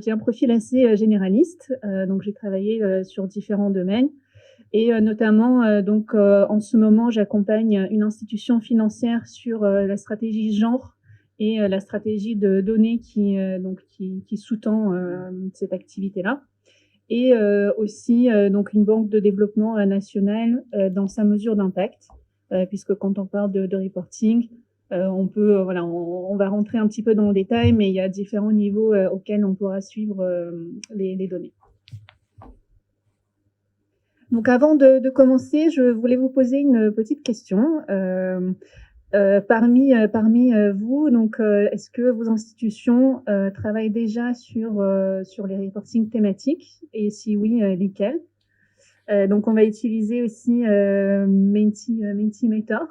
j'ai un profil assez généraliste, donc j'ai travaillé sur différents domaines et notamment donc en ce moment j'accompagne une institution financière sur la stratégie genre et la stratégie de données qui sous-tend cette activité-là. Et aussi donc une banque de développement nationale dans sa mesure d'impact, puisque quand on parle de reporting, on peut voilà, on va rentrer un petit peu dans le détail, mais il y a différents niveaux auxquels on pourra suivre les données. Donc avant de commencer, je voulais vous poser une petite question. Parmi vous, donc est-ce que vos institutions travaillent déjà sur les reporting thématiques et si oui, lesquels? Donc on va utiliser aussi Mentimeter.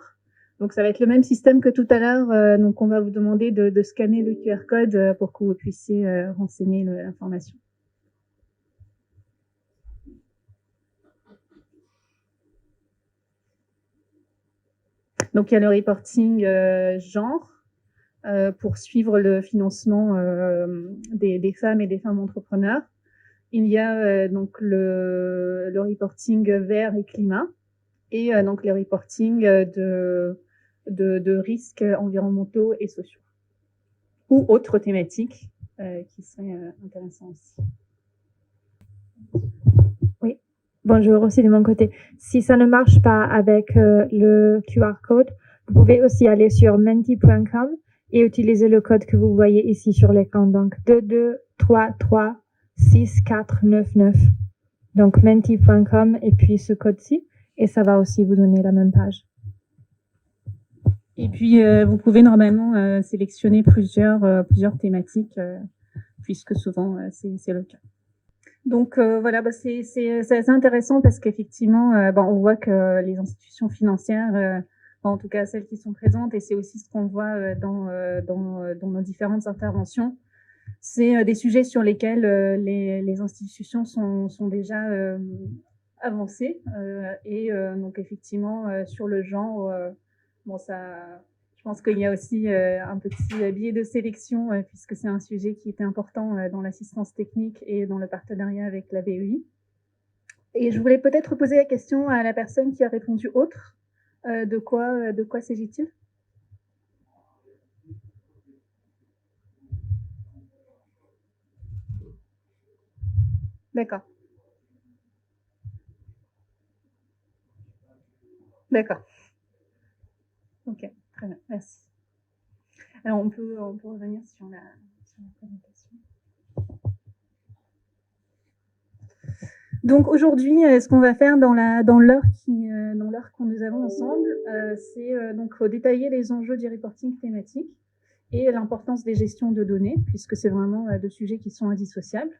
Donc ça va être le même système que tout à l'heure. Donc on va vous demander de scanner le QR code pour que vous puissiez renseigner l'information. Donc il y a le reporting genre pour suivre le financement des femmes et des femmes entrepreneurs. Il y a donc le reporting vert et climat et donc le reporting de risques environnementaux et sociaux ou autres thématiques qui seraient intéressants aussi. Oui, bonjour aussi de mon côté. Si ça ne marche pas avec le QR code, vous pouvez aussi aller sur menti.com et utiliser le code que vous voyez ici sur l'écran, donc 22336499. Donc menti.com et puis ce code-ci, et ça va aussi vous donner la même page. Et puis vous pouvez normalement sélectionner plusieurs thématiques, puisque souvent c'est le cas. Donc voilà, c'est assez intéressant parce qu'effectivement, on voit que les institutions financières, en tout cas celles qui sont présentes, et c'est aussi ce qu'on voit dans nos différentes interventions, c'est des sujets sur lesquels les institutions sont déjà avancées et donc effectivement sur le genre, je pense qu'il y a aussi un petit biais de sélection puisque c'est un sujet qui était important dans l'assistance technique et dans le partenariat avec la BEI. Et je voulais peut-être poser la question à la personne qui a répondu autre. De quoi s'agit-il ? D'accord. D'accord. Ok, très bien, merci. Alors on peut revenir sur la présentation. Donc aujourd'hui, ce qu'on va faire dans l'heure que nous avons ensemble, c'est donc détailler les enjeux du reporting thématique et l'importance des gestions de données, puisque c'est vraiment deux sujets qui sont indissociables.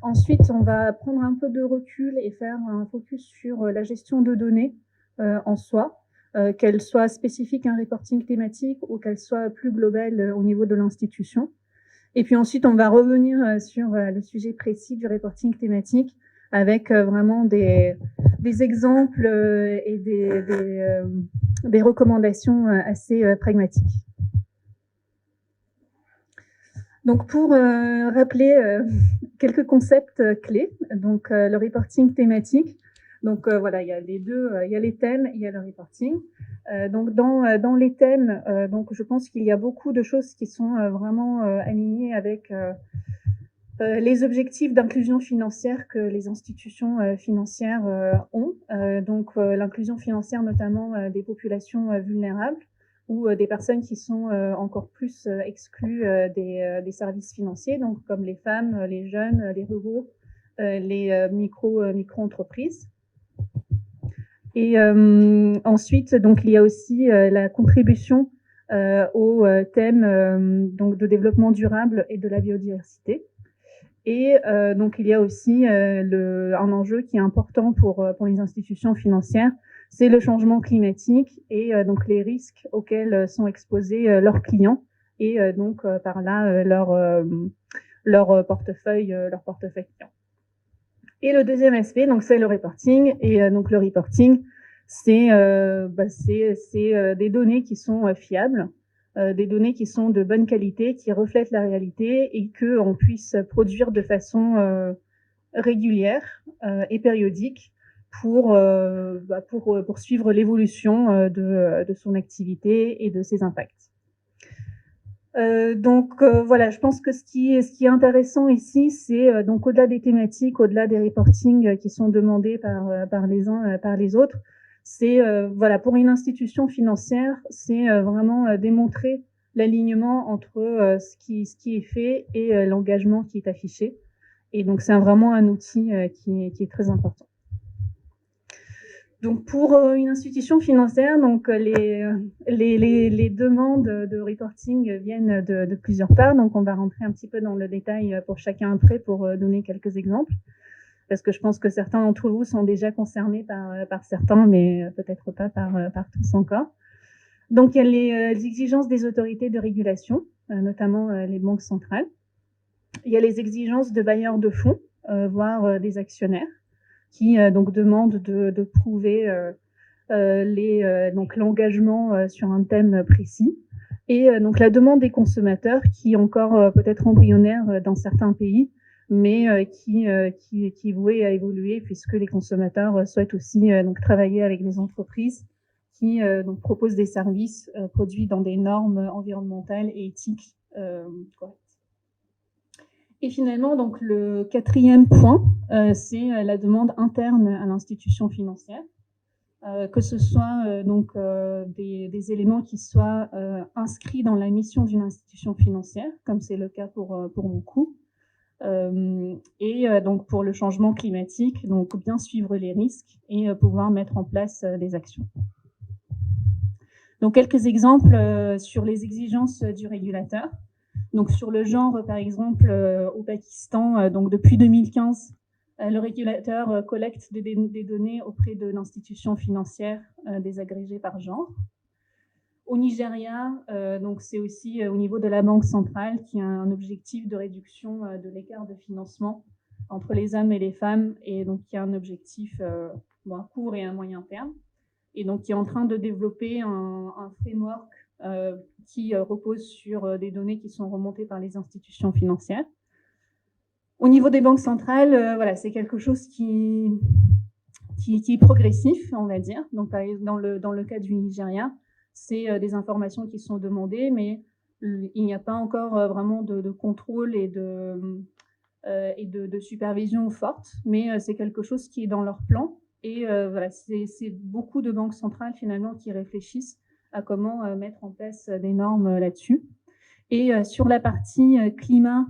Ensuite, on va prendre un peu de recul et faire un focus sur la gestion de données en soi, qu'elle soit spécifique à un reporting thématique ou qu'elle soit plus globale au niveau de l'institution. Et puis ensuite, on va revenir sur le sujet précis du reporting thématique avec vraiment des exemples et des recommandations assez pragmatiques. Donc pour rappeler quelques concepts clés, donc le reporting thématique. Donc voilà, il y a les deux, il y a les thèmes, il y a le reporting. Donc dans les thèmes, donc je pense qu'il y a beaucoup de choses qui sont vraiment alignées avec les objectifs d'inclusion financière que les institutions financières ont. Donc l'inclusion financière notamment des populations vulnérables ou des personnes qui sont encore plus exclues des services financiers, donc comme les femmes, les jeunes, les ruraux, les micro-entreprises. Et ensuite, donc il y a aussi la contribution au thème donc de développement durable et de la biodiversité. Et donc il y a aussi un enjeu qui est important pour les institutions financières, c'est le changement climatique et donc les risques auxquels sont exposés leurs clients et donc par là leur portefeuille client. Et le deuxième aspect, donc c'est le reporting. Et donc le reporting, c'est des données qui sont fiables, des données qui sont de bonne qualité, qui reflètent la réalité et qu'on puisse produire de façon régulière et périodique pour suivre l'évolution de son activité et de ses impacts. Voilà, je pense que ce qui est intéressant ici, c'est donc au-delà des thématiques, au-delà des reportings qui sont demandés par les uns, par les autres, c'est voilà, pour une institution financière, c'est vraiment démontrer l'alignement entre ce qui est fait et l'engagement qui est affiché. Et donc c'est vraiment un outil qui est très important. Donc pour une institution financière, donc les demandes de reporting viennent de plusieurs parts. Donc on va rentrer un petit peu dans le détail pour chacun après pour donner quelques exemples, parce que je pense que certains d'entre vous sont déjà concernés par certains, mais peut-être pas par tous encore. Donc il y a les exigences des autorités de régulation, notamment les banques centrales. Il y a les exigences de bailleurs de fonds, voire des actionnaires, qui donc demandent de prouver donc l'engagement sur un thème précis, et donc la demande des consommateurs qui est encore peut-être embryonnaire dans certains pays, mais qui est vouée à évoluer puisque les consommateurs souhaitent aussi donc travailler avec des entreprises qui donc proposent des services produits dans des normes environnementales et éthiques correctes. Et finalement, donc le quatrième point, c'est la demande interne à l'institution financière, que ce soit donc des éléments qui soient inscrits dans la mission d'une institution financière, comme c'est le cas pour beaucoup, et donc pour le changement climatique, donc bien suivre les risques et pouvoir mettre en place des actions. Donc quelques exemples sur les exigences du régulateur. Donc sur le genre, par exemple, au Pakistan, donc depuis 2015, le régulateur collecte des données auprès de l'institution financière désagrégées par genre. Au Nigeria, donc c'est aussi au niveau de la Banque centrale qui a un objectif de réduction de l'écart de financement entre les hommes et les femmes, et donc qui a un objectif à court et à moyen terme, et donc qui est en train de développer un framework qui repose sur des données qui sont remontées par les institutions financières. Au niveau des banques centrales, voilà, c'est quelque chose qui est progressif, on va dire. Donc, dans le cas du Nigeria, c'est des informations qui sont demandées, mais il n'y a pas encore vraiment de contrôle et de supervision forte, mais c'est quelque chose qui est dans leur plan. Et voilà, c'est beaucoup de banques centrales finalement qui réfléchissent à comment mettre en place des normes là-dessus. Et sur la partie climat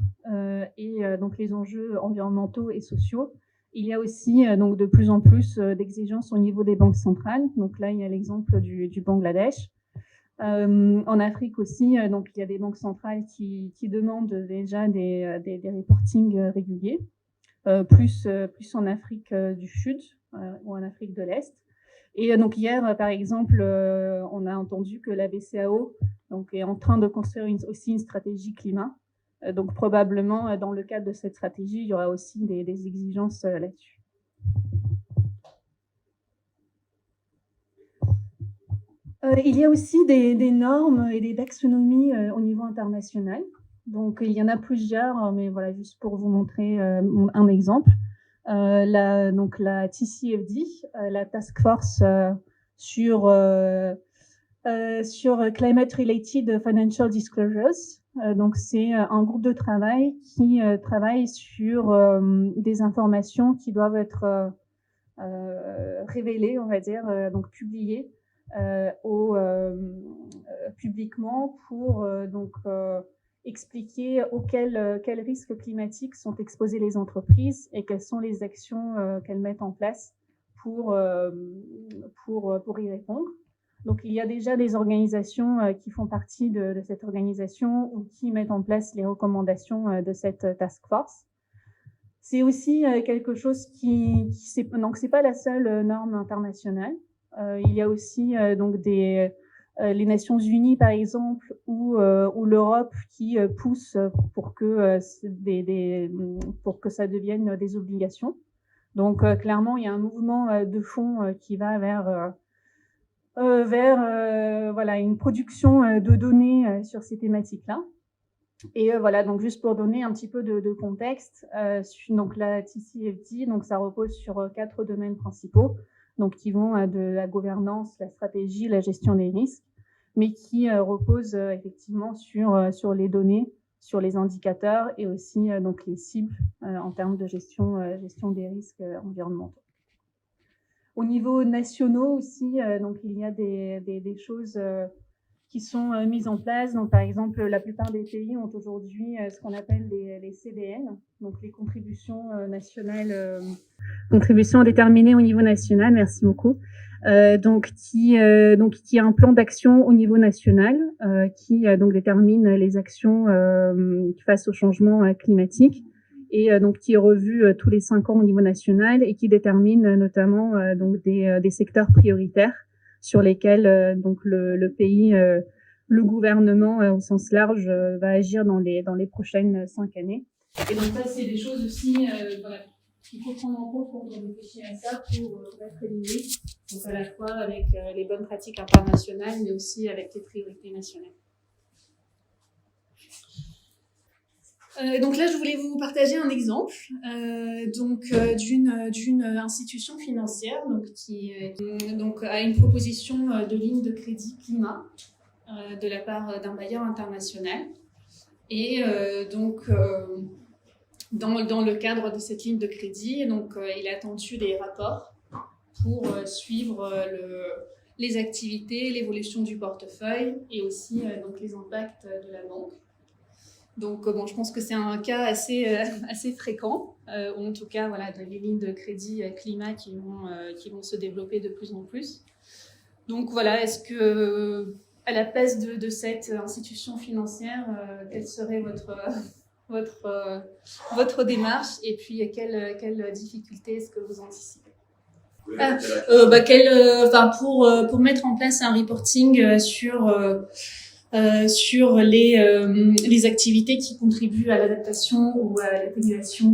et donc les enjeux environnementaux et sociaux, il y a aussi donc de plus en plus d'exigences au niveau des banques centrales. Donc là, il y a l'exemple du Bangladesh. En Afrique aussi, donc il y a des banques centrales qui demandent déjà des reportings réguliers, plus en Afrique du Sud ou en Afrique de l'Est. Et donc hier, par exemple, on a entendu que la BCAO donc, est en train de construire aussi une stratégie climat. Donc probablement, dans le cadre de cette stratégie, il y aura aussi des exigences là-dessus. Il y a aussi des normes et des taxonomies au niveau international. Donc il y en a plusieurs, mais voilà, juste pour vous montrer un exemple. Donc la TCFD, la Task Force sur Climate Related Financial Disclosures. Donc c'est un groupe de travail qui travaille sur des informations qui doivent être révélées, on va dire, donc publiées publiquement pour expliquer quels risques climatiques sont exposés les entreprises et quelles sont les actions qu'elles mettent en place pour y répondre. Donc il y a déjà des organisations qui font partie de cette organisation ou qui mettent en place les recommandations de cette task force. C'est aussi quelque chose donc c'est pas la seule norme internationale. Il y a aussi donc les Nations Unies par exemple ou l'Europe qui poussent pour que ça devienne des obligations. Donc clairement il y a un mouvement de fond qui va vers vers voilà, une production de données sur ces thématiques-là. Et voilà, donc juste pour donner un petit peu de contexte, donc la TCFD, donc ça repose sur 4 domaines principaux, donc qui vont de la gouvernance, la stratégie, la gestion des risques, mais qui reposent effectivement sur les données, sur les indicateurs et aussi donc les cibles en termes de gestion des risques environnementaux. Au niveau nationaux aussi, donc il y a des choses qui sont mises en place. Donc, par exemple, la plupart des pays ont aujourd'hui ce qu'on appelle les CDN, donc les contributions nationales, contributions déterminées au niveau national. Merci beaucoup. Donc, qui a un plan d'action au niveau national qui donc détermine les actions face au changement climatique et donc qui est revu tous les 5 ans au niveau national et qui détermine notamment donc des secteurs prioritaires sur lesquels donc le pays, le gouvernement au sens large va agir dans les prochaines 5 années. Et donc ça, c'est des choses aussi voilà, qu'il faut prendre en compte quand on réfléchit à ça pour être aligné, donc à la fois avec les bonnes pratiques internationales, mais aussi avec les priorités nationales. Donc là, je voulais vous partager un exemple d'une institution financière qui a une proposition de ligne de crédit climat de la part d'un bailleur international. Et dans le cadre de cette ligne de crédit, il a attendu des rapports pour suivre les activités, l'évolution du portefeuille et aussi les impacts de la banque. Donc, je pense que c'est un cas assez fréquent, ou en tout cas, voilà, les lignes de crédit climat qui vont se développer de plus en plus. Donc, voilà, est-ce que, à la place de cette institution financière, quelle serait votre démarche et puis quelle difficulté est-ce que vous anticipez? Pour mettre en place un reporting sur les activités qui contribuent à l'adaptation ou à l'atténuation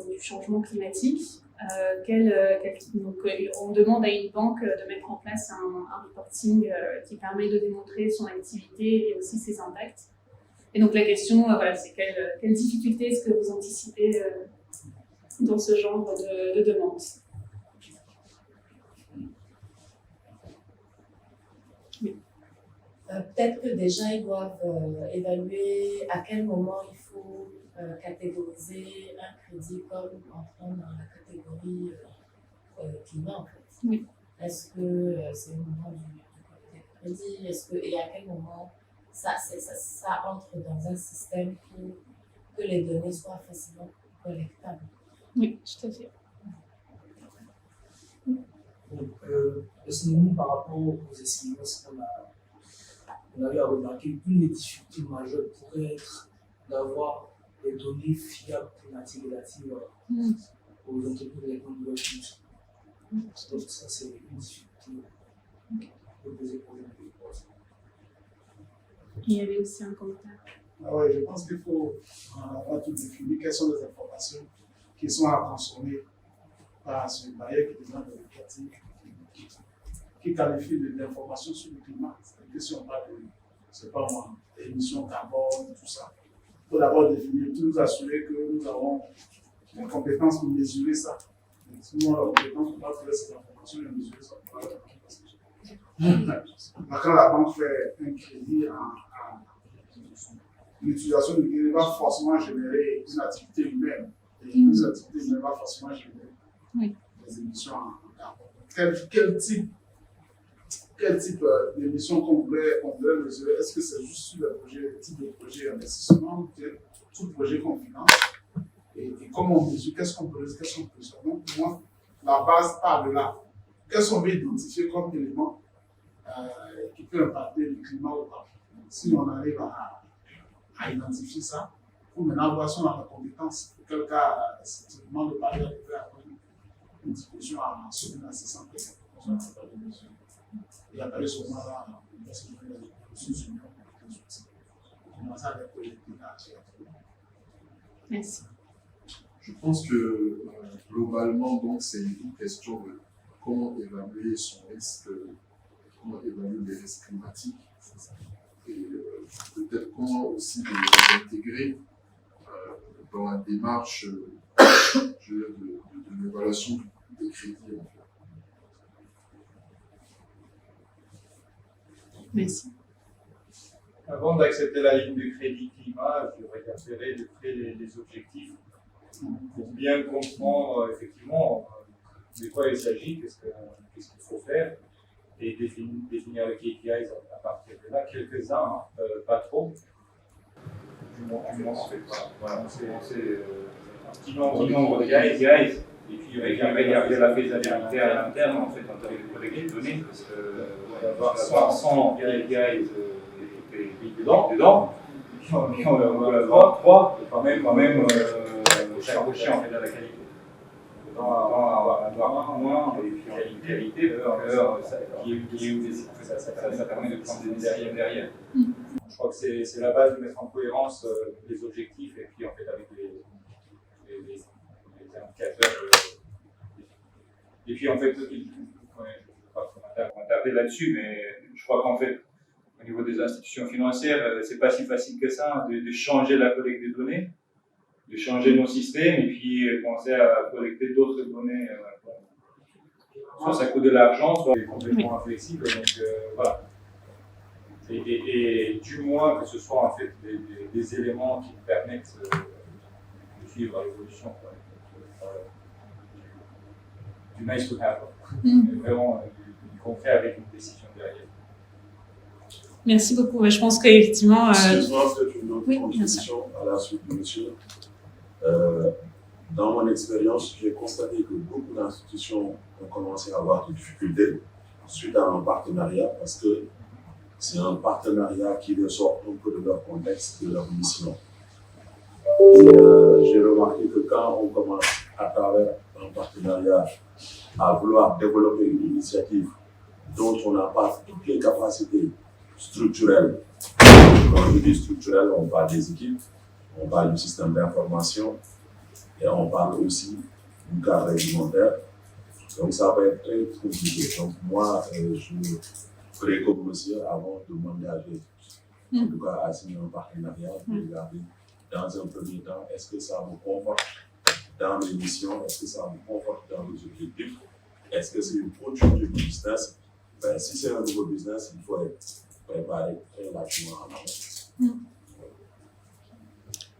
du changement climatique. On demande à une banque de mettre en place un reporting qui permet de démontrer son activité et aussi ses impacts. Et donc la question, c'est quelle difficulté est-ce que vous anticipez dans ce genre de demande? Peut-être que déjà ils doivent évaluer à quel moment il faut catégoriser un crédit comme entrant dans la catégorie climat en fait. Oui. Est-ce que c'est le moment du crédit? Et à quel moment ça entre dans un système pour que les données soient facilement collectables? Oui, tout à fait. Donc, personnellement, par rapport aux estimations on a eu à remarquer qu'une des difficultés majeures pourrait être d'avoir des données fiables climatiques relatives aux entreprises avec une nouvelle fonction. Donc, ça, c'est une difficulté de poser problème. Il y avait aussi un commentaire. Oui, je pense qu'il faut avoir tout définir quelles sont les informations qui sont à consommer par ce bailleur qui demande le reporting, qui qualifie l'information sur le climat. C'est-à-dire que si on parle de, c'est pas moi, émissions carbone, tout ça, il faut d'abord définir, tout nous assurer que nous avons les compétences pour mesurer ça. Si nous avons la compétence, on va trouver ces informations et mesurer ça. Quand la banque fait un crédit l'utilisation du crédit va forcément générer une activité humaine. Et une activité humaine va forcément générer des émissions en carbone. Quel type d'émissions qu'on voudrait mesurer? Est-ce que c'est juste sur le type de projet d'investissement ou tout projet qu'on finance? Et comment on mesure? Qu'est-ce qu'on peut mesurer? Donc, pour moi, la base part de là. Qu'est-ce qu'on veut identifier comme élément qui peut impacter le climat ou pas? Si on arrive à identifier ça, il faut maintenant voir si on a la compétence. Dans quel cas, c'est vraiment de parler avec une discussion à semaine à 600 personnes. Et après, ce moment-là, parce que je vais sous-union, on commence à les projeter là. Merci. Je pense que globalement, donc, c'est une question de comment évaluer son risque comment évaluer les risques climatiques et peut-être comment aussi les intégrer dans la démarche de l'évaluation des crédits. En fait. Merci. Avant d'accepter la ligne de crédit climat, je regarderai de près les objectifs pour bien comprendre effectivement de quoi il s'agit, qu'est-ce qu'il faut faire, et définir les KPIs à partir de là, quelques-uns, pas trop. Du moins, en fait, voilà, c'est un petit nombre de KPIs, et puis regarder la faisabilité à l'interne, en fait, en termes de collecter des données, parce que avoir 100 KPIs dedans, puis on va avoir 3, quand même chercher en fait à la qualité. Avoir moins et puis en qualité, ça permet de prendre des décisions derrière. Je crois que c'est la base de mettre en cohérence les objectifs et puis en fait avec les indicateurs. Et puis en fait, je ne vais pas m'attarder là-dessus, mais je crois qu'en fait, au niveau des institutions financières, c'est pas si facile que ça de changer la collecte des données, de changer nos systèmes et puis penser à collecter d'autres données. Soit ça coûte de l'argent, soit c'est complètement inflexible. Donc voilà. Et du moins que ce soit en fait des éléments qui permettent de suivre l'évolution du nice to have. Vraiment du concret avec une décision derrière. Merci beaucoup. Je pense qu'effectivement. Excuse-moi, peut-être une autre oui, contribution à la suite de monsieur. Dans mon expérience, j'ai constaté que beaucoup d'institutions ont commencé à avoir des difficultés suite à un partenariat parce que c'est un partenariat qui les sort un peu de leur contexte, de leur mission. Et j'ai remarqué que quand on commence à travers un partenariat à vouloir développer une initiative dont on n'a pas toutes les capacités structurelles. Quand je dis structurel, on parle des équipes, on parle du système d'information et on parle aussi du cadre réglementaire. Donc ça va être très compliqué. Donc moi, je ferai comme monsieur avant de m'engager, en tout cas à signer un partenariat, de regarder dans un premier temps, est-ce que ça me conforte dans mes missions, est-ce que ça me conforte dans mes objectifs, est-ce que c'est une autre chose du business. Ben, si c'est un nouveau business, il faut être préparé très largement en amont.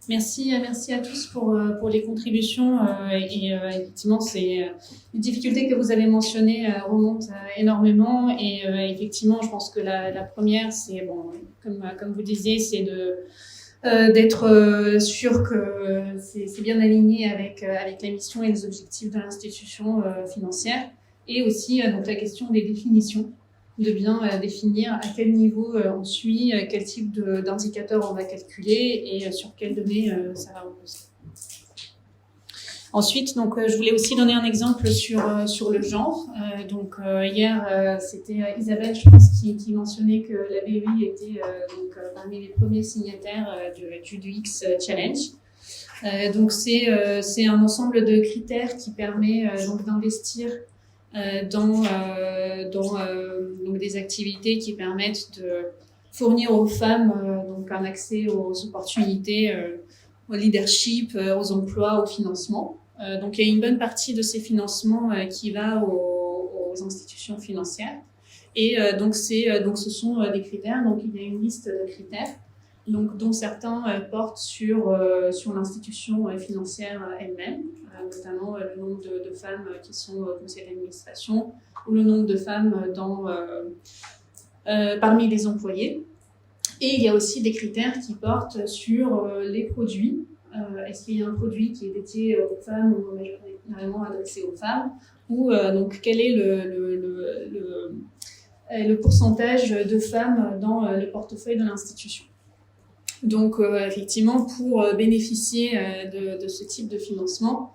Merci à tous pour les contributions et effectivement les difficultés que vous avez mentionnées remontent énormément et effectivement je pense que la première c'est comme vous disiez c'est d'être sûr que c'est bien aligné avec la mission et les objectifs de l'institution financière et aussi donc la question des définitions, de bien définir à quel niveau on suit, quel type d'indicateurs on va calculer et sur quelles données ça va reposer. Ensuite, donc, je voulais aussi donner un exemple sur le genre. Hier, c'était Isabelle, je pense, qui mentionnait que la BEI était parmi les premiers signataires du UX Challenge. Donc, c'est un ensemble de critères qui permet donc d'investir dans des activités qui permettent de fournir aux femmes donc un accès aux opportunités, au leadership, aux emplois, au financement. Donc il y a une bonne partie de ces financements qui va aux institutions financières. Et donc ce sont des critères. Donc il y a une liste de critères, donc dont certains portent sur l'institution financière elle-même, notamment le nombre de femmes qui sont au conseil d'administration ou le nombre de femmes parmi les employés. Et il y a aussi des critères qui portent sur les produits. Est-ce qu'il y a un produit qui est dédié aux femmes ou majoritairement adressé aux femmes ou donc quel est le pourcentage de femmes dans le portefeuille de l'institution. Donc effectivement pour bénéficier de ce type de financement,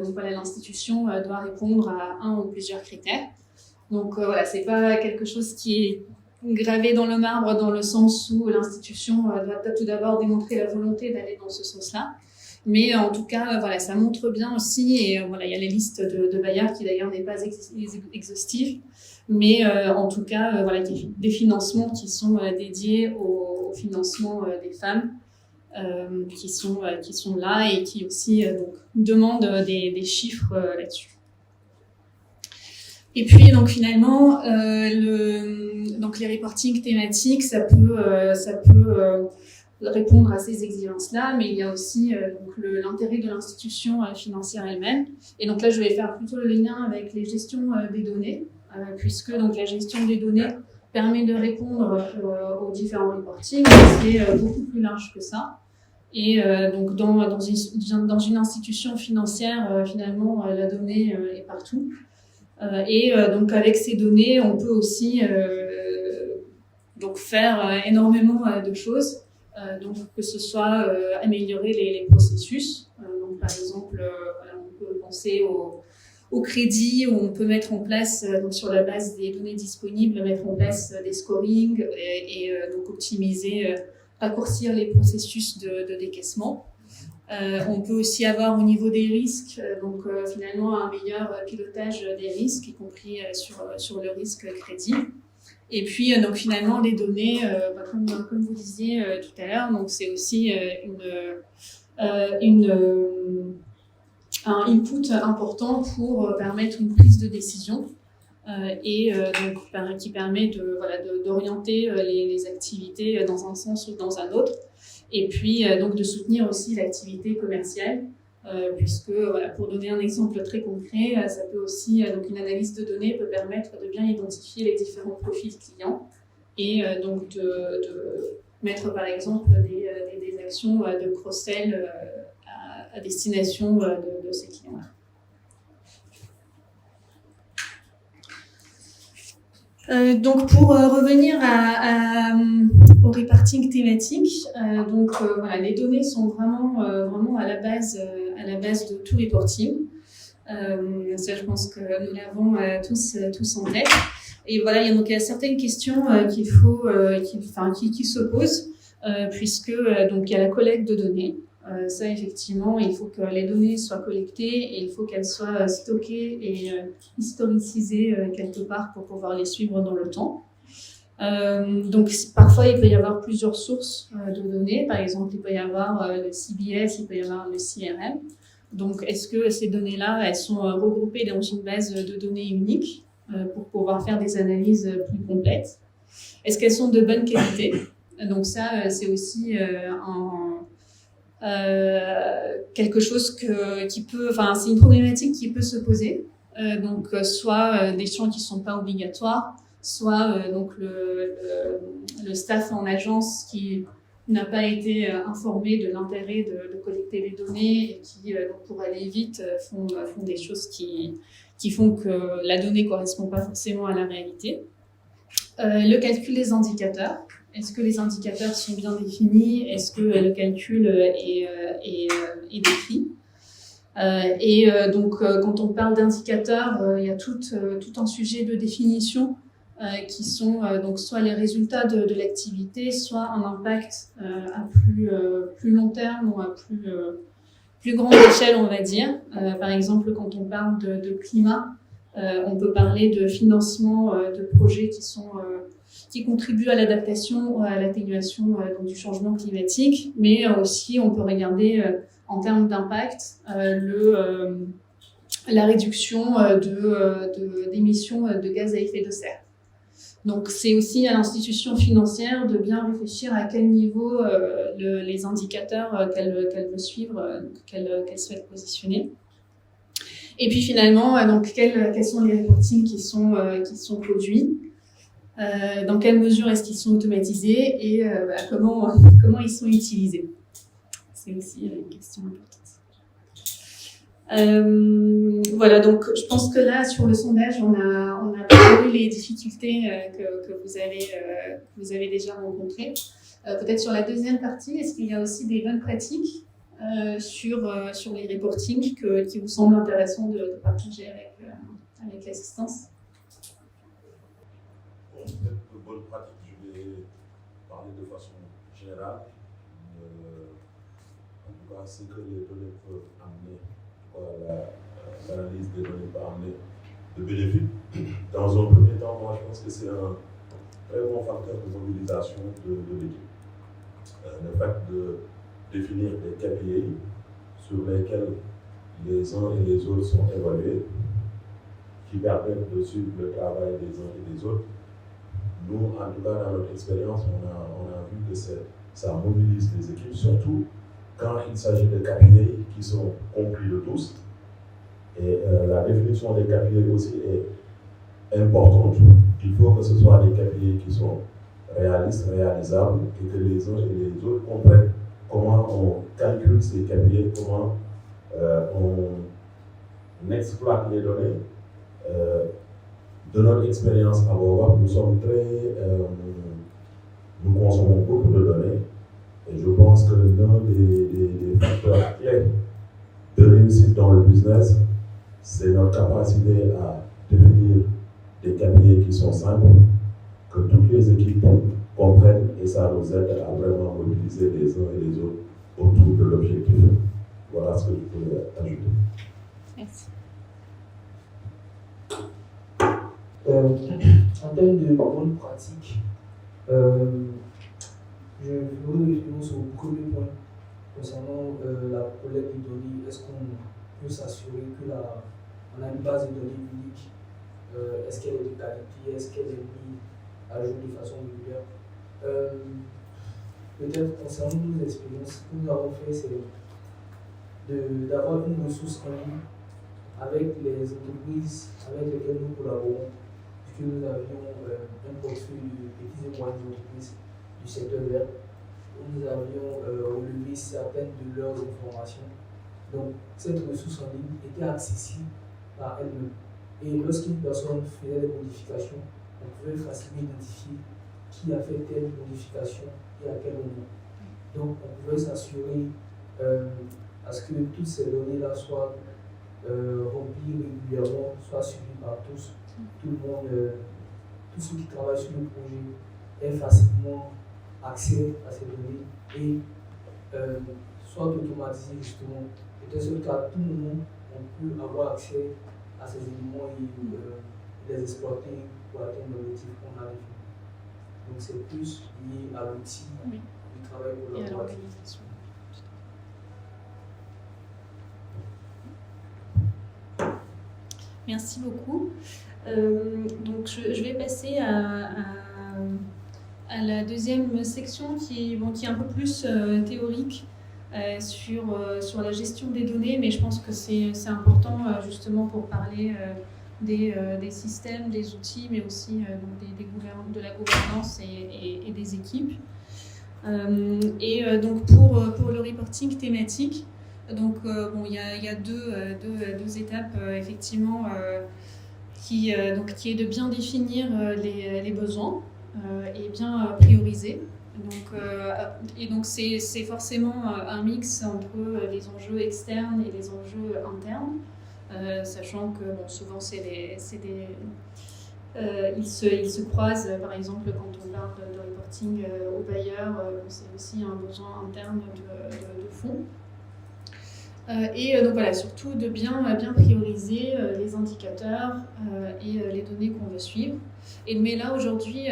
donc voilà, l'institution doit répondre à un ou plusieurs critères. Donc voilà, c'est pas quelque chose qui est gravé dans le marbre dans le sens où l'institution doit tout d'abord démontrer la volonté d'aller dans ce sens-là. Mais en tout cas, voilà, ça montre bien aussi, et voilà, il y a les listes de Bayard qui d'ailleurs n'est pas exhaustive, mais en tout cas, voilà, des financements qui sont dédiés au financement des femmes, qui sont là et qui aussi donc, demandent des chiffres là-dessus. Et puis donc finalement, donc les reportings thématiques, ça peut répondre à ces exigences-là, mais il y a aussi donc l'intérêt de l'institution financière elle-même. Et donc là, je vais faire plutôt le lien avec les gestions des données, puisque donc la gestion des données permet de répondre aux différents reportings, mais c'est beaucoup plus large que ça. Et donc dans une institution financière, finalement, la donnée est partout. Donc avec ces données, on peut aussi donc faire énormément de choses. Donc que ce soit améliorer les processus. Donc par exemple, voilà, on peut penser au crédit, où on peut mettre en place, donc sur la base des données disponibles, mettre en place des scorings et donc optimiser, raccourcir les processus de décaissement. On peut aussi avoir au niveau des risques, donc finalement un meilleur pilotage des risques, y compris sur le risque crédit. Et puis donc finalement les données, comme vous disiez tout à l'heure, donc c'est aussi un input important pour permettre une prise de décision donc qui permet d'orienter les activités dans un sens ou dans un autre. Et puis donc de soutenir aussi l'activité commerciale, puisque voilà, pour donner un exemple très concret, ça peut aussi donc une analyse de données peut permettre de bien identifier les différents profils clients et donc de mettre par exemple des actions de cross-sell à destination de ces clients-là. Donc pour revenir au reporting thématique, voilà, les données sont vraiment à la base de tout reporting. Ça, je pense que nous l'avons tous en tête. Et voilà, il y a certaines questions qui se posent, puisque donc il y a la collecte de données. Ça, effectivement, il faut que les données soient collectées et il faut qu'elles soient stockées et historicisées quelque part pour pouvoir les suivre dans le temps. Donc, parfois, il peut y avoir plusieurs sources de données. Par exemple, il peut y avoir le CBS, il peut y avoir le CRM. Donc, est-ce que ces données-là, elles sont regroupées dans une base de données unique pour pouvoir faire des analyses plus complètes? Est-ce qu'elles sont de bonne qualité? Donc ça, c'est aussi quelque chose c'est une problématique qui peut se poser. Donc, soit des champs qui sont pas obligatoires, soit donc le staff en agence qui n'a pas été informé de l'intérêt de collecter les données et qui, pour aller vite, font des choses qui font que la donnée correspond pas forcément à la réalité. Le calcul des indicateurs. Est-ce que les indicateurs sont bien définis? Est-ce que le calcul est décrit? Donc, quand on parle d'indicateurs, il y a tout un sujet de définition qui sont donc soit les résultats de l'activité, soit un impact à plus long terme ou à plus grande échelle, on va dire. Par exemple, quand on parle de climat, on peut parler de financement de projets qui contribuent à l'adaptation, à l'atténuation du changement climatique, mais aussi on peut regarder en termes d'impact la réduction d'émissions de gaz à effet de serre. Donc c'est aussi à l'institution financière de bien réfléchir à quel niveau les indicateurs qu'elle veut suivre, qu'elle souhaite positionner. Et puis finalement, donc quels sont les reportings qui sont produits, dans quelle mesure est-ce qu'ils sont automatisés et comment ils sont utilisés. C'est aussi une question importante. Voilà, donc je pense que là sur le sondage, on a parlé les difficultés que vous avez déjà rencontrées. Peut-être sur la deuxième partie, est-ce qu'il y a aussi des bonnes pratiques sur les reportings qui vous semblent intéressants de partager avec l'assistance? De bonnes pratiques, je vais parler de façon générale. tout cas ce que les données peuvent amener, l'analyse des données peut amener de bénéfices. Dans un premier temps, moi je pense que c'est un très bon facteur de mobilisation de l'équipe. Le fait de définir des KPI sur lesquels les uns et les autres sont évalués, qui permettent de suivre le travail des uns et des autres. Nous, en tout cas, dans notre expérience, on a vu que ça mobilise les équipes, surtout quand il s'agit de KPI qui sont compris de tous. Et la définition des KPI aussi est importante. Il faut que ce soit des KPI qui sont réalistes, réalisables, et que les uns et les autres comprennent comment on calcule ces KPI, comment on exploite les données. De notre expérience à Baobab, nous consommons beaucoup de données, et je pense que l'un des facteurs clés de réussite dans le business, c'est notre capacité à définir des KPI qui sont simples, que toutes les équipes comprennent, et ça nous aide à vraiment mobiliser les uns et les autres autour de l'objectif. Voilà ce que je voulais ajouter. Merci. En termes de bonnes pratiques, je veux revenir sur le premier point concernant la collecte de données. Est-ce qu'on peut s'assurer qu'on a une base de données unique? Est-ce qu'elle est de qualité? Est-ce qu'elle est mise à jour de façon régulière? Peut-être concernant nos expériences, ce que nous avons fait, c'est d'avoir une ressource en ligne avec les entreprises avec lesquelles nous collaborons, puisque nous avions un portefeuille de petites et moyennes entreprises du secteur vert, où nous avions relevé certaines de leurs informations. Donc, cette ressource en ligne était accessible par elle-même. Et lorsqu'une personne faisait des modifications, on pouvait facilement identifier qui a fait telle modification et à quel moment. Donc, on pouvait s'assurer à ce que toutes ces données-là soient remplies régulièrement, soient suivies par tous. Tout le monde, tous ceux qui travaillent sur le projet aient facilement accès à ces données et soient automatisés justement. De telle sorte qu'à tout moment, on peut avoir accès à ces éléments et les exploiter pour atteindre l'objectif qu'on a défini. Donc c'est plus lié à l'outil du travail collaboratif. Et à l'organisation. Merci beaucoup. Donc je vais passer à la deuxième section qui est un peu plus théorique sur la gestion des données, mais je pense que c'est important justement pour parler des systèmes, des outils, mais aussi de la gouvernance et des équipes. Donc pour le reporting thématique, donc il y a deux étapes effectivement qui est de bien définir les besoins et bien prioriser. Donc c'est forcément un mix entre les enjeux externes et les enjeux internes, sachant que souvent ils se croisent. Par exemple, quand on parle de reporting aux bailleurs, c'est aussi un besoin interne de fonds. Donc voilà, surtout de bien prioriser les indicateurs et les données qu'on veut suivre. Mais là aujourd'hui,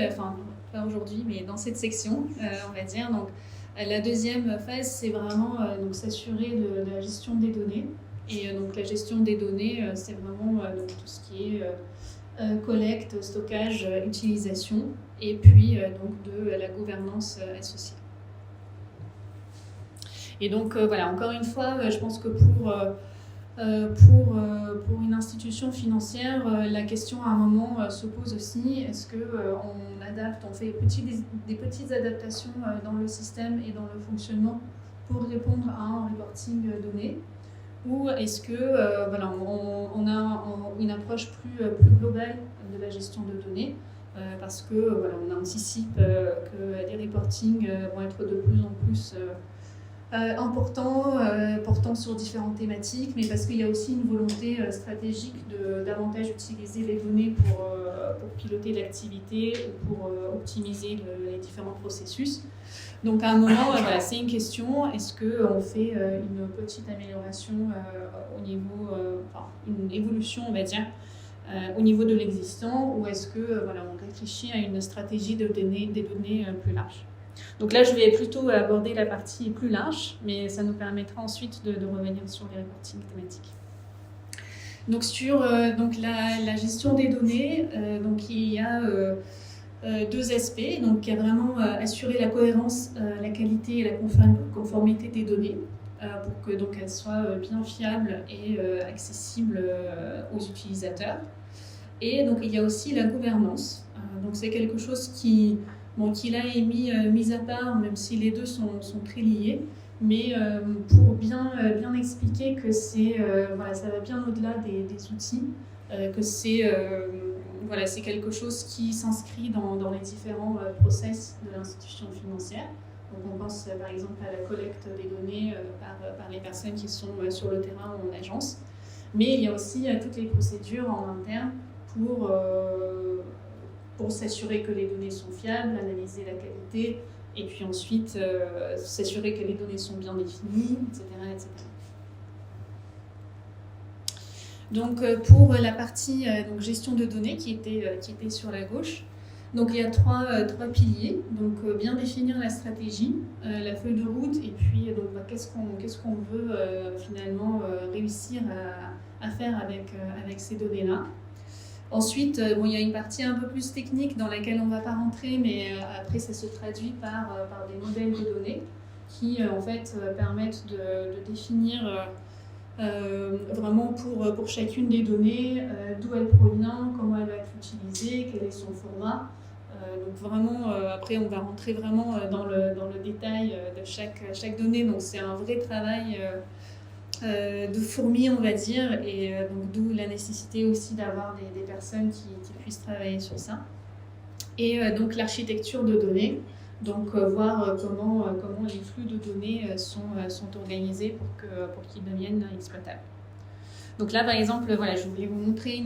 pas aujourd'hui, mais dans cette section, on va dire, donc la deuxième phase, c'est vraiment s'assurer de la gestion des données. Et donc la gestion des données, c'est vraiment tout ce qui est collecte, stockage, utilisation, et puis donc de la gouvernance associée. Et donc voilà, encore une fois, je pense que pour une institution financière, la question à un moment se pose aussi, est-ce qu'on adapte, on fait des petites adaptations dans le système et dans le fonctionnement pour répondre à un reporting donné, ou est-ce que on a une approche plus globale de la gestion de données, parce que on anticipe que les reportings vont être de plus en plus important, portant sur différentes thématiques, mais parce qu'il y a aussi une volonté stratégique de davantage utiliser les données pour piloter l'activité ou pour optimiser les différents processus. Donc à un moment, voilà, c'est une question, est-ce qu'on fait une petite amélioration au niveau, enfin une évolution on va dire, au niveau de l'existant, ou est-ce que voilà, on réfléchit à une stratégie des données plus large. Donc là, je vais plutôt aborder la partie plus large, mais ça nous permettra ensuite de revenir sur les reportings thématiques. Donc sur donc la gestion des données, donc il y a deux aspects. Donc il y a vraiment assurer la cohérence, la qualité et la conformité des données pour que donc elles soient bien fiables et accessibles aux utilisateurs. Et donc il y a aussi la gouvernance. Donc c'est quelque chose qui là est mis à part, même si les deux sont très liés. Mais pour bien expliquer que voilà, ça va bien au-delà des outils, que c'est quelque chose qui s'inscrit dans les différents process de l'institution financière. Donc on pense par exemple à la collecte des données par les personnes qui sont sur le terrain ou en agence. Mais il y a aussi toutes les procédures en interne pour s'assurer que les données sont fiables, analyser la qualité, et puis ensuite s'assurer que les données sont bien définies, etc. etc. Donc pour la partie donc gestion de données qui était sur la gauche, donc il y a trois piliers. Donc bien définir la stratégie, la feuille de route, et puis donc qu'est-ce qu'on veut finalement réussir à faire avec ces données-là. Ensuite, il y a une partie un peu plus technique dans laquelle on ne va pas rentrer, mais après ça se traduit par des modèles de données qui en fait permettent de définir vraiment pour chacune des données d'où elle provient, comment elle va être utilisée, quel est son format. Donc vraiment, après on va rentrer vraiment dans le détail de chaque donnée, donc c'est un vrai travail de fourmi, on va dire, et donc d'où la nécessité aussi d'avoir des personnes qui puissent travailler sur ça. Et donc l'architecture de données, donc voir comment les flux de données sont organisés pour qu'ils deviennent exploitables. Donc là, par exemple, voilà, je voulais vous montrer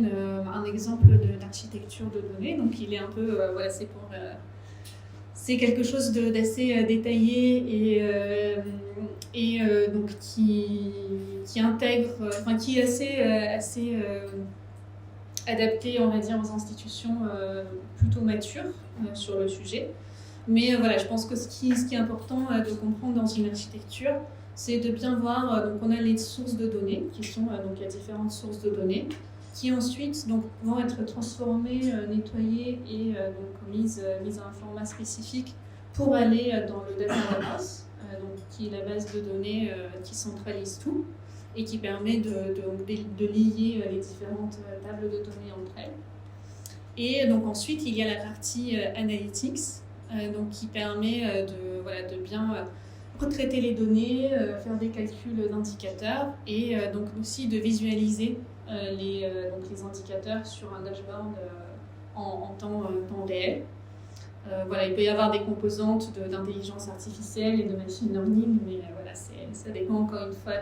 un exemple d'architecture de données. Donc il est un peu, voilà, c'est quelque chose d'assez détaillé et donc qui intègre, enfin qui est assez adapté, on va dire, aux institutions plutôt matures sur le sujet. Mais voilà, je pense que ce qui est important de comprendre dans une architecture, c'est de bien voir, donc on a les sources de données, qui sont, donc il y a différentes sources de données, qui ensuite donc, vont être transformées, nettoyées et donc mises à un format spécifique pour aller dans le data warehouse, donc, qui est la base de données qui centralise tout et qui permet de lier les différentes tables de données entre elles. Et donc ensuite, il y a la partie analytics, donc, qui permet de bien retraiter les données, faire des calculs d'indicateurs et donc aussi de visualiser les indicateurs sur un dashboard en temps réel. Voilà, il peut y avoir des composantes d'intelligence artificielle et de machine learning, mais voilà, ça dépend encore une fois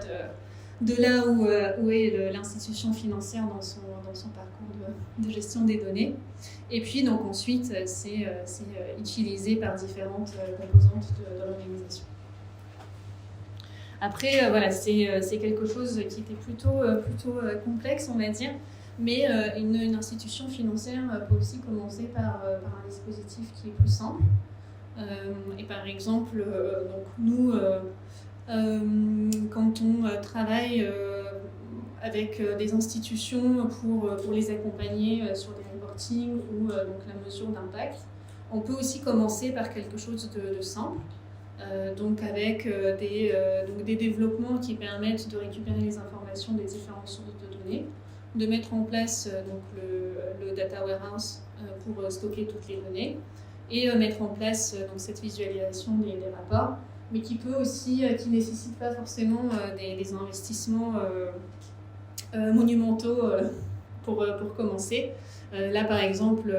de là où est l'institution financière dans son parcours de gestion des données. Et puis donc ensuite, c'est utilisé par différentes composantes de l'organisation. Après, voilà, c'est quelque chose qui était plutôt complexe, on va dire, mais une institution financière peut aussi commencer par un dispositif qui est plus simple. Et par exemple, donc nous, quand on travaille avec des institutions pour les accompagner sur des reporting ou donc la mesure d'impact, on peut aussi commencer par quelque chose de simple. Donc avec des développements qui permettent de récupérer les informations des différentes sources de données, de mettre en place donc le data warehouse pour stocker toutes les données et mettre en place donc cette visualisation des rapports, mais qui peut aussi, qui nécessite pas forcément des investissements monumentaux pour commencer. Là par exemple,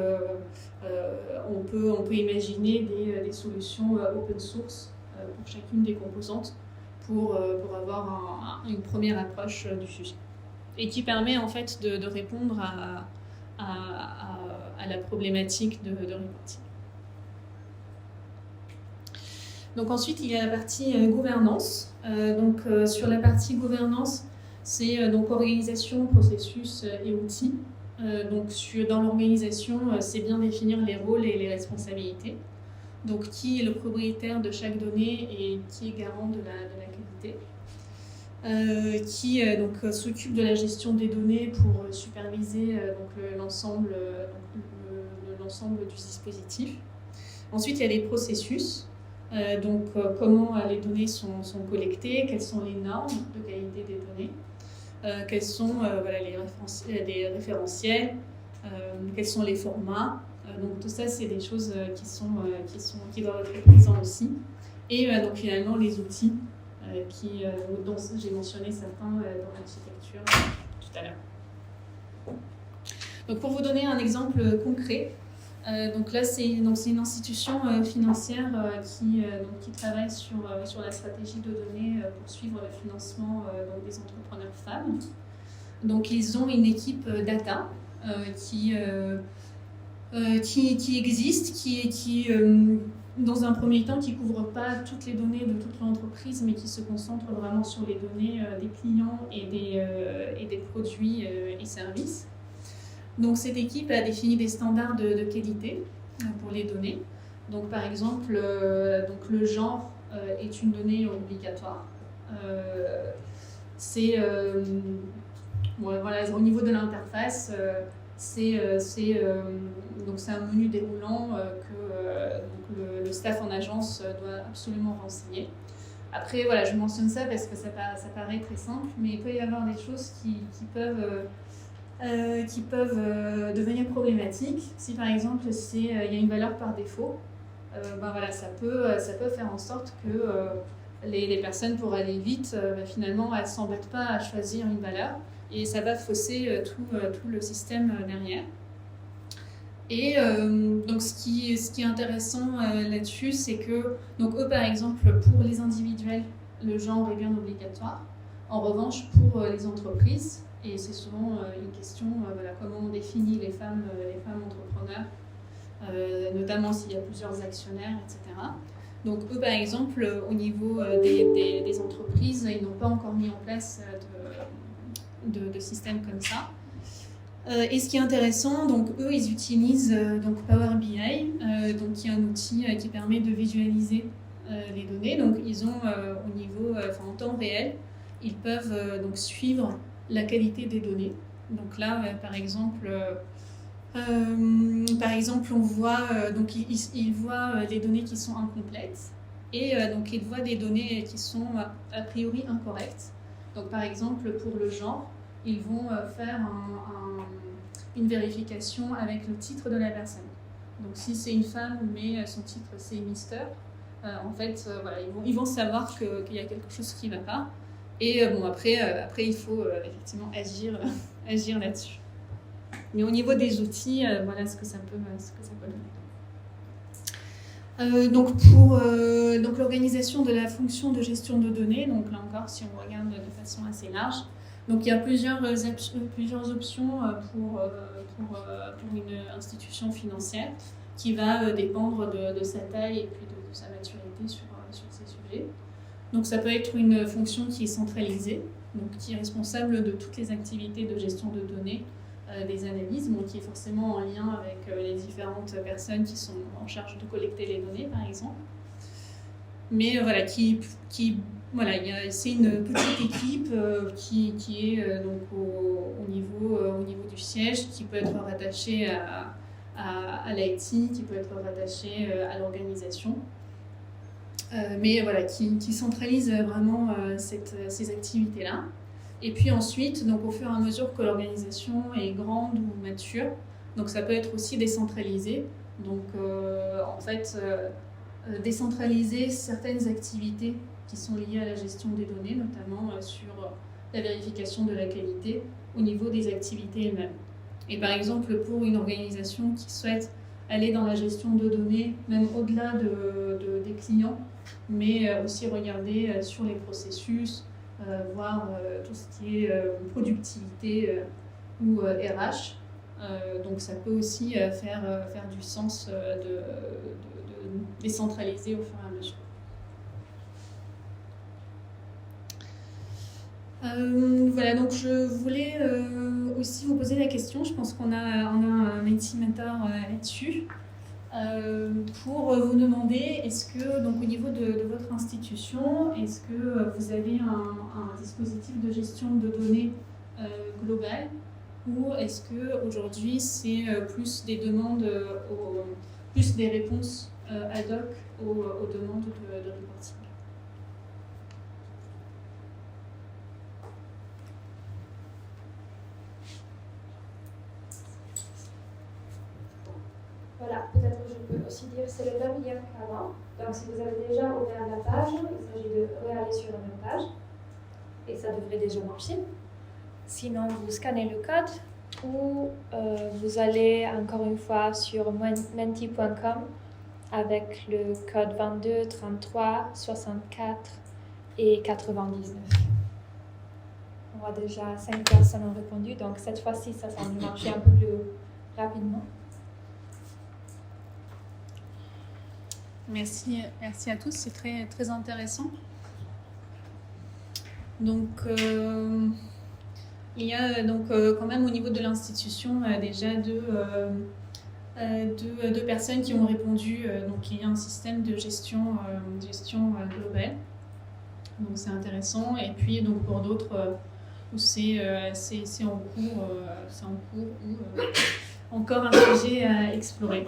on peut imaginer des solutions open source pour chacune des composantes pour avoir une première approche du sujet et qui permet en fait de répondre à la problématique de reporting. Donc ensuite, il y a la partie gouvernance. Sur la partie gouvernance, c'est donc organisation, processus et outils. Dans l'organisation, c'est bien définir les rôles et les responsabilités. Donc qui est le propriétaire de chaque donnée et qui est garant de la qualité. Qui s'occupe de la gestion des données pour superviser l'ensemble du dispositif. Ensuite, il y a les processus. Comment les données sont collectées, quelles sont les normes de qualité des données, quels sont les référentiels, quels sont les formats. Donc tout ça, c'est des choses qui doivent être présentes aussi. Et donc finalement, les outils dont j'ai mentionné certains dans l'architecture tout à l'heure. Donc pour vous donner un exemple concret, donc là c'est une institution financière qui travaille sur la stratégie de données pour suivre le financement des entrepreneurs femmes. Donc ils ont une équipe data qui existe, qui dans un premier temps, qui ne couvre pas toutes les données de toute l'entreprise, mais qui se concentre vraiment sur les données des clients et des produits et services. Donc cette équipe a défini des standards de qualité pour les données. Donc par exemple, le genre est une donnée obligatoire. Au niveau de l'interface, c'est un menu déroulant que le staff en agence doit absolument renseigner. Après, voilà, je mentionne ça parce que ça paraît très simple, mais il peut y avoir des choses qui peuvent devenir problématiques. Si par exemple, il y a une valeur par défaut, ça peut faire en sorte que les personnes, pour aller vite, finalement, elles ne s'embêtent pas à choisir une valeur. Et ça va fausser tout le système derrière. Et donc ce qui est intéressant là-dessus, c'est que donc eux par exemple pour les individuels, le genre est bien obligatoire. En revanche pour les entreprises, et c'est souvent une question, comment on définit les femmes entrepreneurs, notamment s'il y a plusieurs actionnaires, etc. Donc eux par exemple au niveau des entreprises, ils n'ont pas encore mis en place de système comme ça. Et ce qui est intéressant, donc eux ils utilisent Power BI, qui est un outil qui permet de visualiser les données. Donc ils ont au niveau, en temps réel, ils peuvent donc suivre la qualité des données. Donc là, par exemple, on voit ils voient les données qui sont incomplètes et donc ils voient des données qui sont a priori incorrectes. Donc par exemple pour le genre, ils vont faire une vérification avec le titre de la personne. Donc si c'est une femme mais son titre c'est Mister, ils vont savoir qu'il y a quelque chose qui ne va pas. Et après il faut effectivement agir là-dessus. Mais au niveau des outils, voilà ce que ça peut donner. Donc l'organisation de la fonction de gestion de données, donc là encore si on regarde de façon assez large, donc il y a plusieurs options pour une institution financière qui va dépendre de sa taille et puis de sa maturité sur ces sujets. Donc ça peut être une fonction qui est centralisée, donc qui est responsable de toutes les activités de gestion de données, des analyses, donc qui est forcément en lien avec les différentes personnes qui sont en charge de collecter les données, par exemple. Mais c'est une petite équipe qui est donc au niveau du siège, qui peut être rattachée à l'IT, qui peut être rattachée à l'organisation. Qui centralise vraiment ces activités-là. Et puis ensuite, donc au fur et à mesure que l'organisation est grande ou mature, donc ça peut être aussi décentralisé. Donc décentraliser certaines activités qui sont liées à la gestion des données, notamment sur la vérification de la qualité au niveau des activités elles-mêmes. Et par exemple, pour une organisation qui souhaite aller dans la gestion de données, même au-delà des clients, mais aussi regarder sur les processus, voir tout ce qui est productivité ou RH. Donc ça peut aussi faire du sens de décentraliser au fur et à mesure. Voilà, donc je voulais aussi vous poser la question, je pense qu'on a un Mentimentor là-dessus, pour vous demander, est-ce que, donc au niveau de votre institution, est-ce que vous avez un dispositif de gestion de données global, ou est-ce que aujourd'hui c'est plus des demandes, plus des réponses ad hoc aux demandes de reporting? Voilà, peut-être je peux aussi dire c'est le même lien qu'avant. Donc si vous avez déjà ouvert la page, il s'agit de réaller sur la même page et ça devrait déjà marcher. Sinon, vous scannez le code ou vous allez encore une fois sur menti.com avec le code 22 33 64 et 99. On voit déjà 5 personnes ont répondu, donc cette fois-ci, ça semble marcher un peu plus rapidement. Merci à tous, c'est très, très intéressant. Donc, il y a donc quand même au niveau de l'institution déjà deux personnes qui ont répondu. Donc, il y a un système de gestion globale. Donc, c'est intéressant. Et puis, donc pour d'autres, où c'est en cours ou encore un sujet à explorer.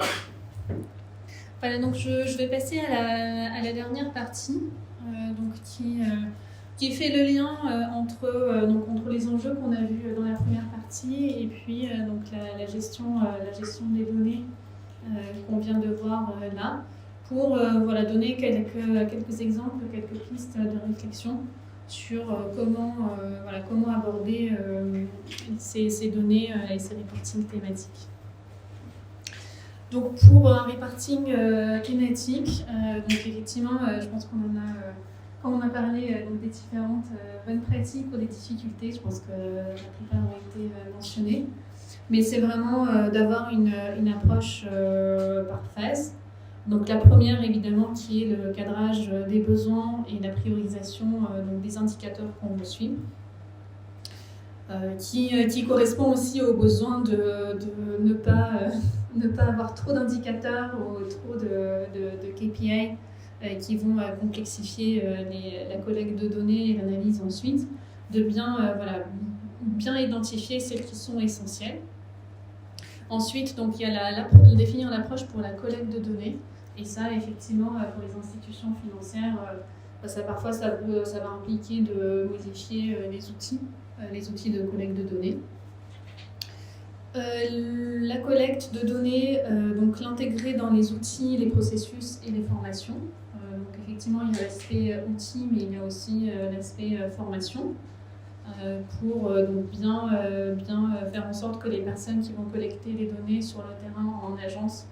Voilà, donc je vais passer à la dernière partie, donc qui fait le lien entre les enjeux qu'on a vus dans la première partie et puis donc la gestion des données qu'on vient de voir là, pour voilà, donner quelques exemples, quelques pistes de réflexion sur comment aborder ces données et ces reportings thématiques. Donc pour un reporting thématique, donc effectivement, je pense qu'on en a, quand on a parlé donc des différentes bonnes pratiques ou des difficultés, je pense que la plupart ont été mentionnées. Mais c'est vraiment d'avoir une approche par phase. Donc la première, évidemment, qui est le cadrage des besoins et la priorisation donc des indicateurs qu'on veut suivre. Qui correspond aussi au besoin de ne pas avoir trop d'indicateurs ou trop de KPI qui vont complexifier la collecte de données et l'analyse ensuite, de bien identifier celles qui sont essentielles. Ensuite, donc, il y a définir l'approche pour la collecte de données. Et ça, effectivement, pour les institutions financières, parfois ça va impliquer de modifier les outils de collecte de données. La collecte de données, donc l'intégrer dans les outils, les processus et les formations. Donc effectivement, il y a l'aspect outil, mais il y a aussi l'aspect formation pour donc bien faire en sorte que les personnes qui vont collecter les données sur le terrain en agence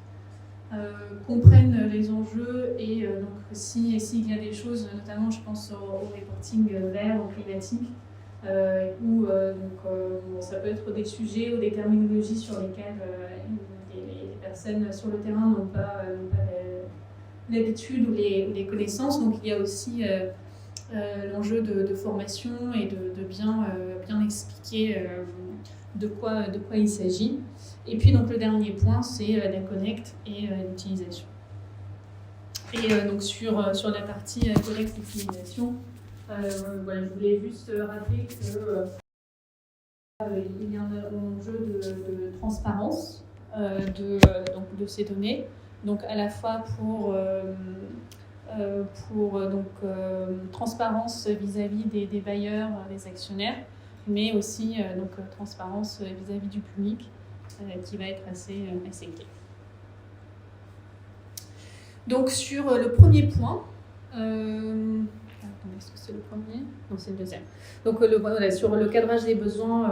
comprennent les enjeux et donc s'il y a des choses, notamment je pense au reporting vert ou climatique, ça peut être des sujets ou des terminologies sur lesquelles les personnes sur le terrain n'ont pas l'habitude ou les connaissances. Donc il y a aussi l'enjeu de formation et de bien expliquer de quoi il s'agit. Et puis donc le dernier point, c'est la collecte et l'utilisation. Et donc sur la partie collecte et utilisation, je voulais juste rappeler que il y a un enjeu de transparence de ces données, donc à la fois pour transparence vis-à-vis des bailleurs, des actionnaires, mais aussi transparence vis-à-vis du public, qui va être assez clé. Donc sur le premier point, est-ce que c'est le premier? Non, c'est le deuxième. Donc sur le cadrage des besoins,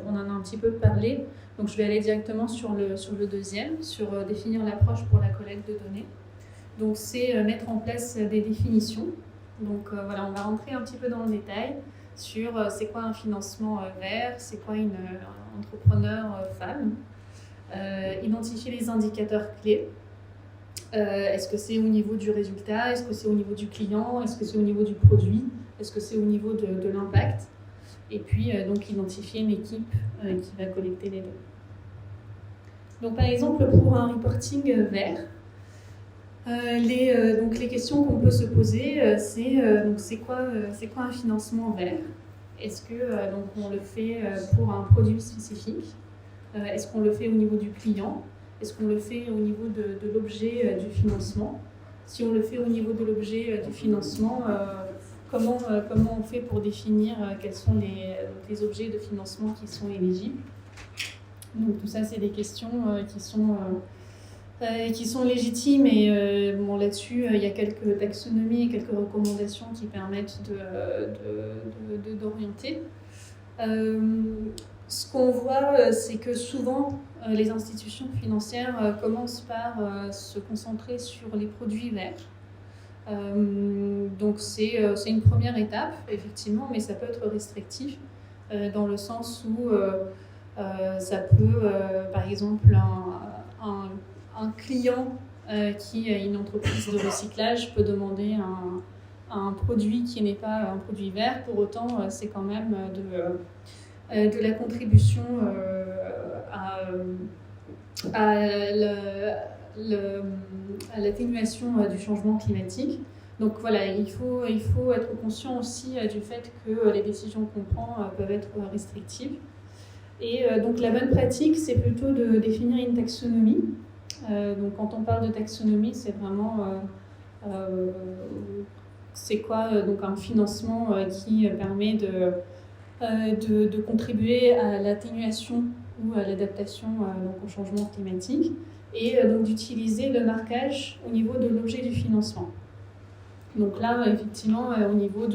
on en a un petit peu parlé. Donc je vais aller directement sur le deuxième, sur définir l'approche pour la collecte de données. Donc c'est mettre en place des définitions. Donc on va rentrer un petit peu dans le détail sur c'est quoi un financement vert, c'est quoi une entrepreneur femme, identifier les indicateurs clés. Est-ce que c'est au niveau du résultat? Est-ce que c'est au niveau du client? Est-ce que c'est au niveau du produit? Est-ce que c'est au niveau de l'impact? et puis donc identifier une équipe qui va collecter les données. Donc par exemple pour un reporting vert, donc les questions qu'on peut se poser, c'est quoi un financement vert? Est-ce que donc on le fait pour un produit spécifique? Est-ce qu'on le fait au niveau du client? Est-ce qu'on le fait au niveau de l'objet du financement? Si on le fait au niveau de l'objet du financement, comment on fait pour définir quels sont les objets de financement qui sont éligibles? Donc tout ça, c'est des questions qui sont légitimes et bon, là-dessus, il y a quelques taxonomies et quelques recommandations qui permettent d'orienter. Ce qu'on voit, c'est que souvent, les institutions financières commencent par se concentrer sur les produits verts. Donc c'est une première étape, effectivement, mais ça peut être restrictif dans le sens où ça peut, par exemple, un client qui a une entreprise de recyclage peut demander un produit qui n'est pas un produit vert. Pour autant, c'est quand même de la contribution à l'atténuation du changement climatique. Donc voilà, il faut être conscient aussi du fait que les décisions qu'on prend peuvent être restrictives. Et donc la bonne pratique, c'est plutôt de définir une taxonomie. Donc quand on parle de taxonomie, c'est vraiment c'est quoi donc un financement qui permet de contribuer à l'atténuation ou à l'adaptation donc au changement climatique et donc d'utiliser le marquage au niveau de l'objet du financement. Donc là, effectivement, au niveau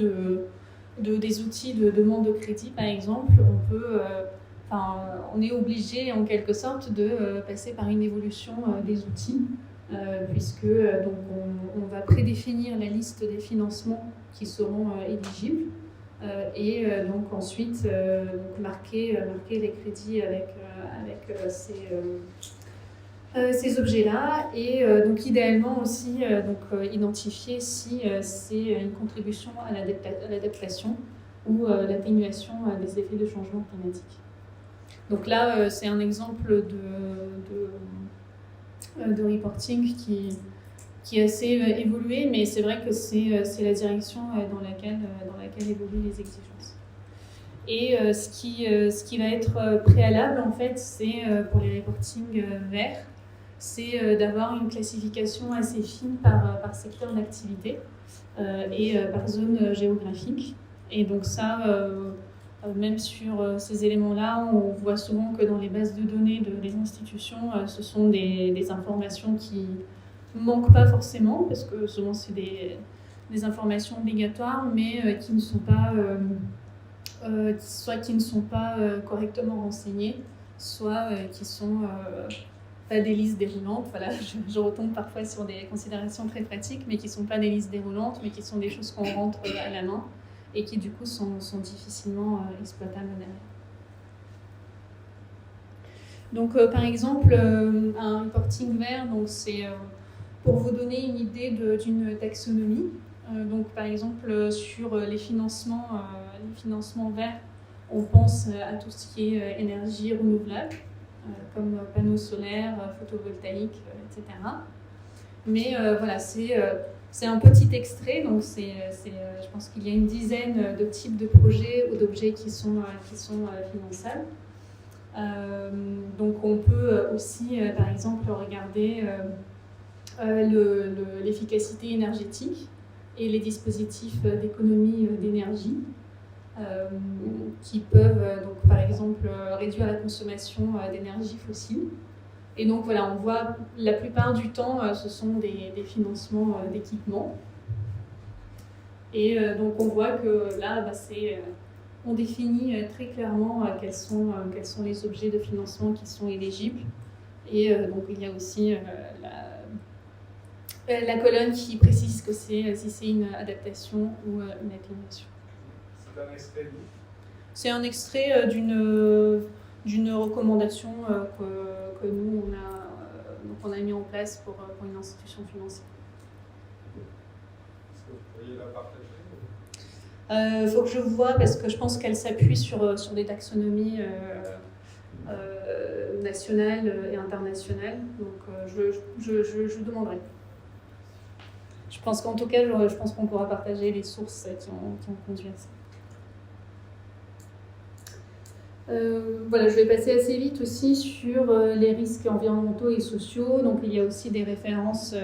des outils de demande de crédit, par exemple, on est obligé en quelque sorte de passer par une évolution des outils, puisque donc on va prédéfinir la liste des financements qui seront éligibles et donc ensuite donc marquer les crédits avec ces objets-là et donc idéalement aussi identifier si c'est une contribution à l'adaptation ou l'atténuation des effets de changement climatique. Donc là, c'est un exemple de reporting qui est assez évolué, mais c'est vrai que c'est la direction dans laquelle évoluent les exigences. Et ce qui va être préalable, en fait, c'est pour les reportings verts, c'est d'avoir une classification assez fine par secteur d'activité et par zone géographique. Et donc ça, même sur ces éléments-là, on voit souvent que dans les bases de données des institutions, ce sont des informations qui ne manquent pas forcément, parce que souvent c'est des informations obligatoires, mais qui ne sont pas, soit qui ne sont pas correctement renseignées, soit qui sont pas des listes déroulantes. Voilà, je retombe parfois sur des considérations très pratiques, mais qui ne sont pas des listes déroulantes, mais qui sont des choses qu'on rentre à la main et qui du coup sont difficilement exploitables derrière. Donc par exemple, un reporting vert, donc c'est pour vous donner une idée d'une taxonomie. Donc par exemple sur les financements verts, on pense à tout ce qui est énergie renouvelable, comme panneaux solaires, photovoltaïques, etc. Mais voilà, c'est un petit extrait, donc je pense qu'il y a une dizaine de types de projets ou d'objets qui sont finançables. Donc on peut aussi, par exemple, regarder l'efficacité énergétique et les dispositifs d'économie d'énergie qui peuvent, donc, par exemple, réduire la consommation d'énergie fossile. Et donc voilà, on voit la plupart du temps, ce sont des financements d'équipements. Et donc on voit que là, on définit très clairement quels sont les objets de financement qui sont éligibles. Et donc il y a aussi la colonne qui précise que si c'est une adaptation ou une atténuation. C'est un extrait d'où ? C'est un extrait d'une recommandation que nous, on a mis en place pour une institution financière. Est-ce que vous pourriez la partager ? Faut que je vois parce que je pense qu'elle s'appuie sur des taxonomies nationales et internationales. Donc je demanderai. Je pense qu'en tout cas, je pense qu'on pourra partager les sources qui ont conduit à ça. Voilà, je vais passer assez vite aussi sur les risques environnementaux et sociaux. Donc il y a aussi des références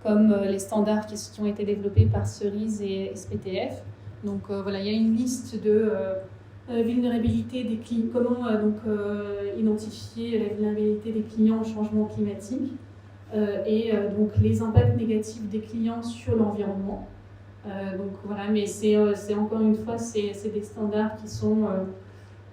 comme les standards qui ont été développés par Cerise et SPTF. Donc voilà, il y a une liste de vulnérabilité des clients, comment identifier la vulnérabilité des clients au changement climatique et donc les impacts négatifs des clients sur l'environnement. Donc voilà, mais c'est encore une fois, c'est des standards qui sont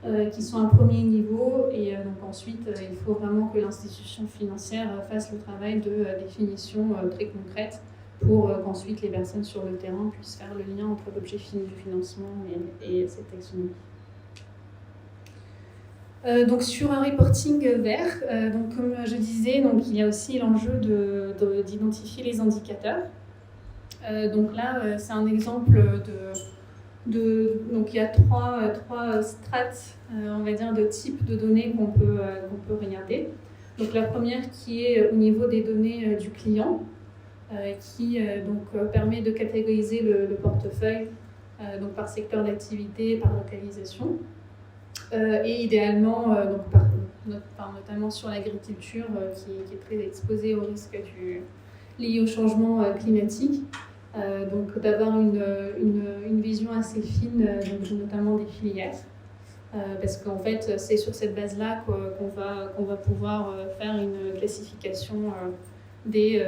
à premier niveau et donc ensuite il faut vraiment que l'institution financière fasse le travail de définition très concrète pour qu'ensuite les personnes sur le terrain puissent faire le lien entre l'objet fini du financement et cette taxonomie. Donc sur un reporting vert, donc comme je disais, donc il y a aussi l'enjeu d'identifier les indicateurs. Donc là, c'est un exemple donc il y a trois strates, on va dire, de types de données qu'on peut regarder. Donc la première qui est au niveau des données du client, qui permet de catégoriser le portefeuille donc par secteur d'activité, par localisation, et idéalement notamment sur l'agriculture qui est très exposée au risque lié au changement climatique. Donc d'avoir une vision assez fine, notamment des filières, parce qu'en fait c'est sur cette base-là qu'on va pouvoir faire une classification des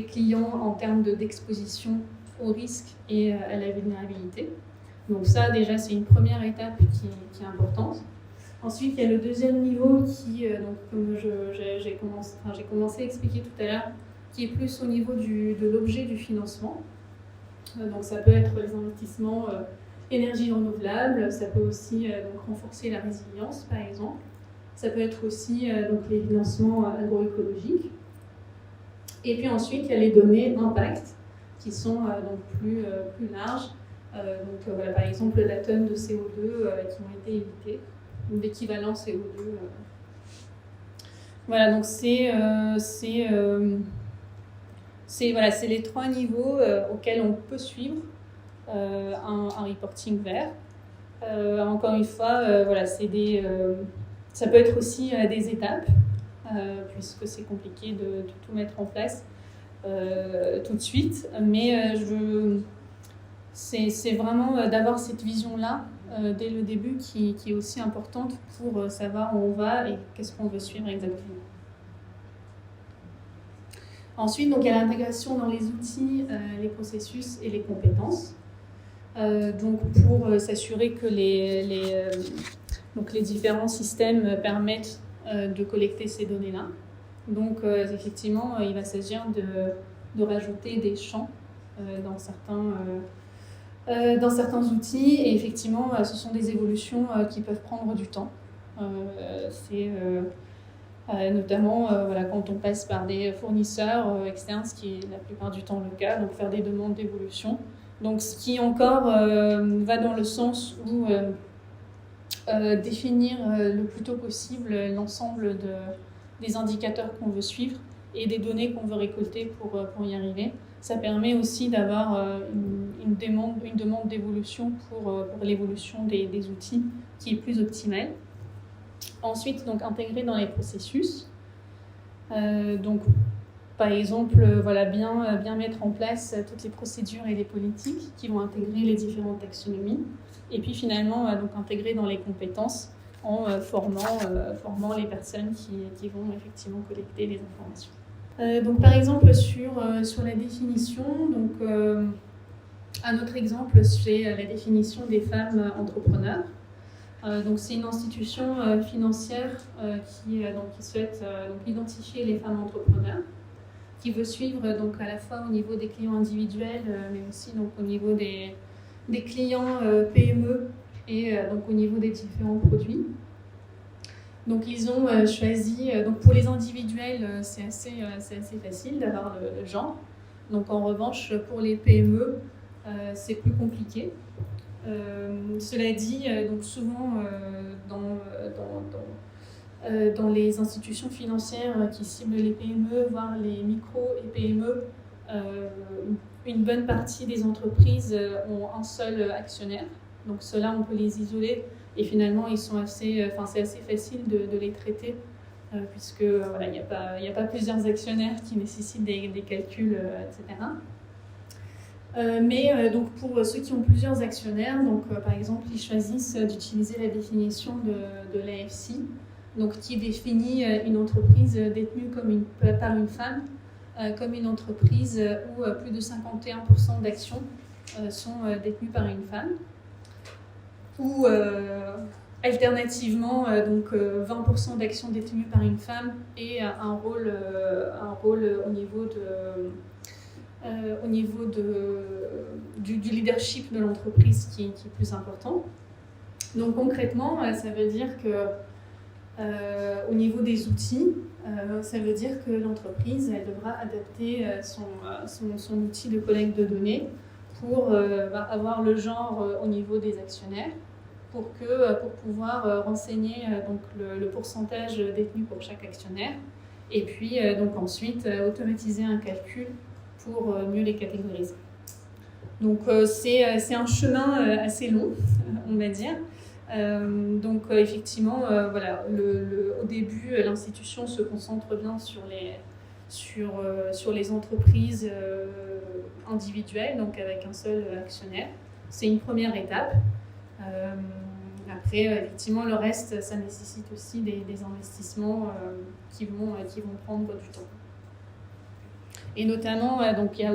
clients en termes d'exposition au risque et à la vulnérabilité. Donc ça déjà c'est une première étape qui est importante. Ensuite il y a le deuxième niveau qui, donc, comme j'ai commencé à expliquer tout à l'heure, qui est plus au niveau de l'objet du financement. Donc ça peut être les investissements énergie renouvelable, ça peut aussi donc renforcer la résilience par exemple. Ça peut être aussi donc les financements agroécologiques. Et puis ensuite il y a les données d'impact qui sont donc plus larges. Donc voilà, par exemple la tonne de CO2 qui ont été évitées, l'équivalent CO2. Voilà, donc c'est les trois niveaux auxquels on peut suivre un reporting vert. Encore une fois, voilà, ça peut être aussi des étapes, puisque c'est compliqué de tout mettre en place tout de suite. Mais c'est vraiment d'avoir cette vision-là dès le début qui est aussi importante pour savoir où on va et qu'est-ce qu'on veut suivre exactement. Ensuite, donc, il y a l'intégration dans les outils, les processus et les compétences. Donc, pour s'assurer que les différents systèmes permettent de collecter ces données-là. Donc, effectivement, il va s'agir de rajouter des champs dans certains outils. Et effectivement, ce sont des évolutions qui peuvent prendre du temps. Notamment voilà, quand on passe par des fournisseurs externes, ce qui est la plupart du temps le cas, donc faire des demandes d'évolution. Donc ce qui encore va dans le sens où définir le plus tôt possible l'ensemble des indicateurs qu'on veut suivre et des données qu'on veut récolter pour y arriver. Ça permet aussi d'avoir une demande d'évolution pour l'évolution des outils qui est plus optimale. Ensuite, donc, intégrer dans les processus. Donc, par exemple, voilà, bien mettre en place toutes les procédures et les politiques qui vont intégrer les différentes taxonomies. Et puis finalement, donc, intégrer dans les compétences en formant les personnes qui vont effectivement collecter les informations. Donc, par exemple, sur la définition, donc, un autre exemple, c'est la définition des femmes entrepreneurs. Donc c'est une institution financière qui souhaite identifier les femmes entrepreneurs, qui veut suivre donc à la fois au niveau des clients individuels, mais aussi donc au niveau des clients PME et donc au niveau des différents produits. Donc ils ont choisi, donc pour les individuels c'est assez facile d'avoir le genre. Donc en revanche pour les PME, c'est plus compliqué. Cela dit, donc souvent dans les institutions financières qui ciblent les PME, voire les micro et PME, une bonne partie des entreprises ont un seul actionnaire. Donc ceux-là, on peut les isoler et finalement, c'est assez facile de les traiter puisque voilà, il n'y a pas plusieurs actionnaires qui nécessitent des calculs, etc. Mais donc pour ceux qui ont plusieurs actionnaires, donc par exemple, ils choisissent d'utiliser la définition de l'AFC, donc qui définit une entreprise détenue par une femme comme une entreprise où plus de 51% d'actions sont détenues par une femme, ou alternativement donc 20% d'actions détenues par une femme et un rôle au niveau du leadership de l'entreprise qui est plus important. Donc concrètement, ça veut dire que au niveau des outils, ça veut dire que l'entreprise elle devra adapter son outil de collecte de données pour avoir le genre au niveau des actionnaires, pour pouvoir renseigner donc le pourcentage détenu pour chaque actionnaire, et puis donc ensuite automatiser un calcul pour mieux les catégoriser. Donc c'est un chemin assez long, on va dire. Donc effectivement, voilà, au début, l'institution se concentre bien sur les entreprises individuelles, donc avec un seul actionnaire. C'est une première étape. Après, effectivement, le reste, ça nécessite aussi des investissements qui vont prendre du temps. Et notamment, donc il y a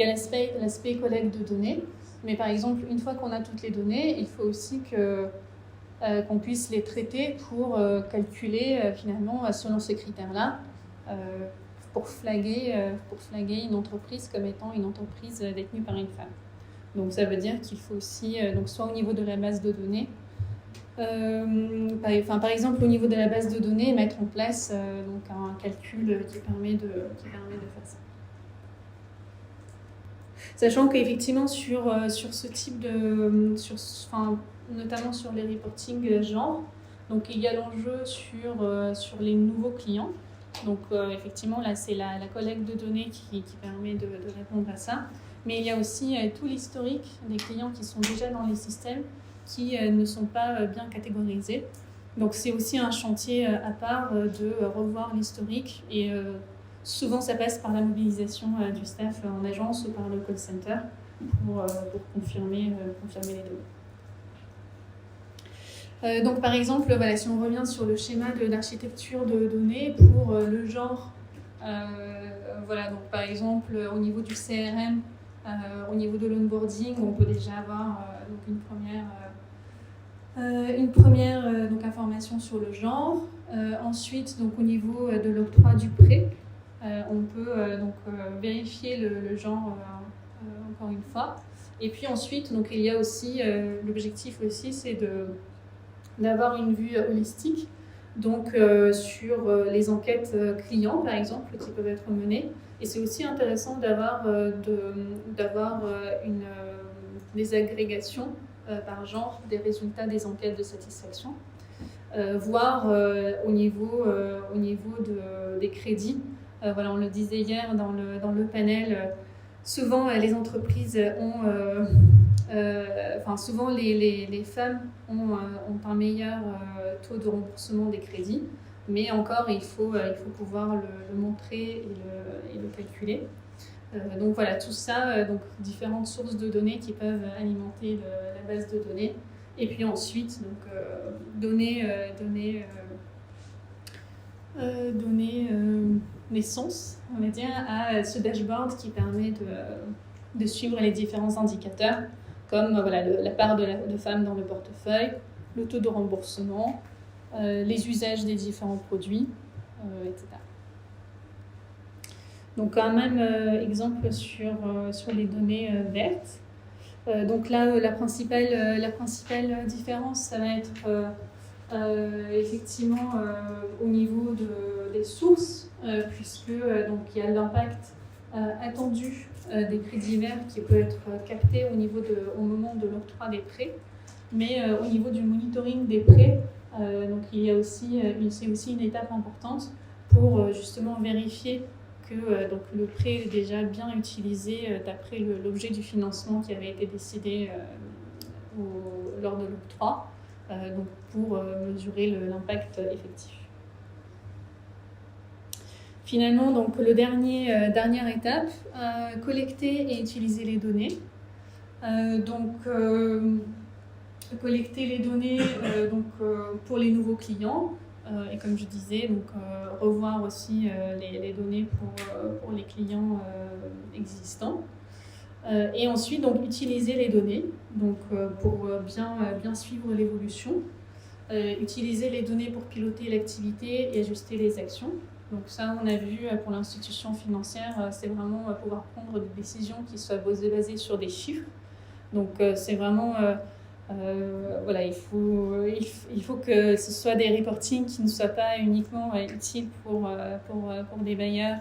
l'aspect collecte de données. Mais par exemple, une fois qu'on a toutes les données, il faut aussi qu'on puisse les traiter pour calculer finalement selon ces critères-là, pour flaguer une entreprise comme étant une entreprise détenue par une femme. Donc ça veut dire qu'il faut aussi, donc soit au niveau de la base de données, par exemple au niveau de la base de données, mettre en place donc un calcul qui permet de faire ça. Sachant qu'effectivement sur ce type notamment sur les reporting genre, donc il y a l'enjeu sur les nouveaux clients. Donc effectivement là c'est la collecte de données qui permet de répondre à ça. Mais il y a aussi tout l'historique des clients qui sont déjà dans les systèmes qui ne sont pas bien catégorisés. Donc c'est aussi un chantier à part de revoir l'historique et souvent ça passe par la mobilisation du staff en agence ou par le call center pour confirmer les données. Donc par exemple, voilà, si on revient sur le schéma d'architecture de données pour le genre, voilà, donc par exemple au niveau du CRM, au niveau de l'onboarding, on peut déjà avoir donc une première donc information sur le genre. Ensuite, donc au niveau de l'octroi du prêt, on peut donc vérifier le genre encore une fois. Et puis ensuite, donc il y a aussi l'objectif aussi, c'est d'avoir une vue holistique. Donc sur les enquêtes clients par exemple qui peuvent être menées. Et c'est aussi intéressant d'avoir des agrégations par genre des résultats des enquêtes de satisfaction, voire au niveau des crédits. Voilà, on le disait hier dans le panel, souvent les entreprises souvent les femmes ont un meilleur taux de remboursement des crédits, mais encore il faut pouvoir le montrer et le calculer. Donc voilà, tout ça, donc différentes sources de données qui peuvent alimenter la base de données, et puis ensuite donc donner naissance, on va dire, à ce dashboard qui permet de suivre les différents indicateurs, comme voilà, la part de femmes dans le portefeuille, le taux de remboursement, les usages des différents produits, etc. Donc un même exemple sur les données vertes. Donc là, la principale différence, ça va être effectivement au niveau des sources, puisque donc il y a l'impact attendu des crédits verts qui peut être capté au moment de l'octroi des prêts, mais au niveau du monitoring des prêts, donc c'est aussi une étape importante pour justement vérifier que donc le prêt est déjà bien utilisé d'après l'objet du financement qui avait été décidé lors de l'octroi, donc pour mesurer l'impact effectif. Finalement, donc dernière étape, collecter et utiliser les données. Collecter les données pour les nouveaux clients. Et comme je disais, donc, revoir aussi les données pour les clients existants. Et ensuite, donc, utiliser les données donc, pour bien suivre l'évolution. Utiliser les données pour piloter l'activité et ajuster les actions. Donc ça, on a vu pour l'institution financière, c'est vraiment pouvoir prendre des décisions qui soient basées sur des chiffres. Donc c'est vraiment... voilà, il faut que ce soit des reportings qui ne soient pas uniquement utiles pour des bailleurs,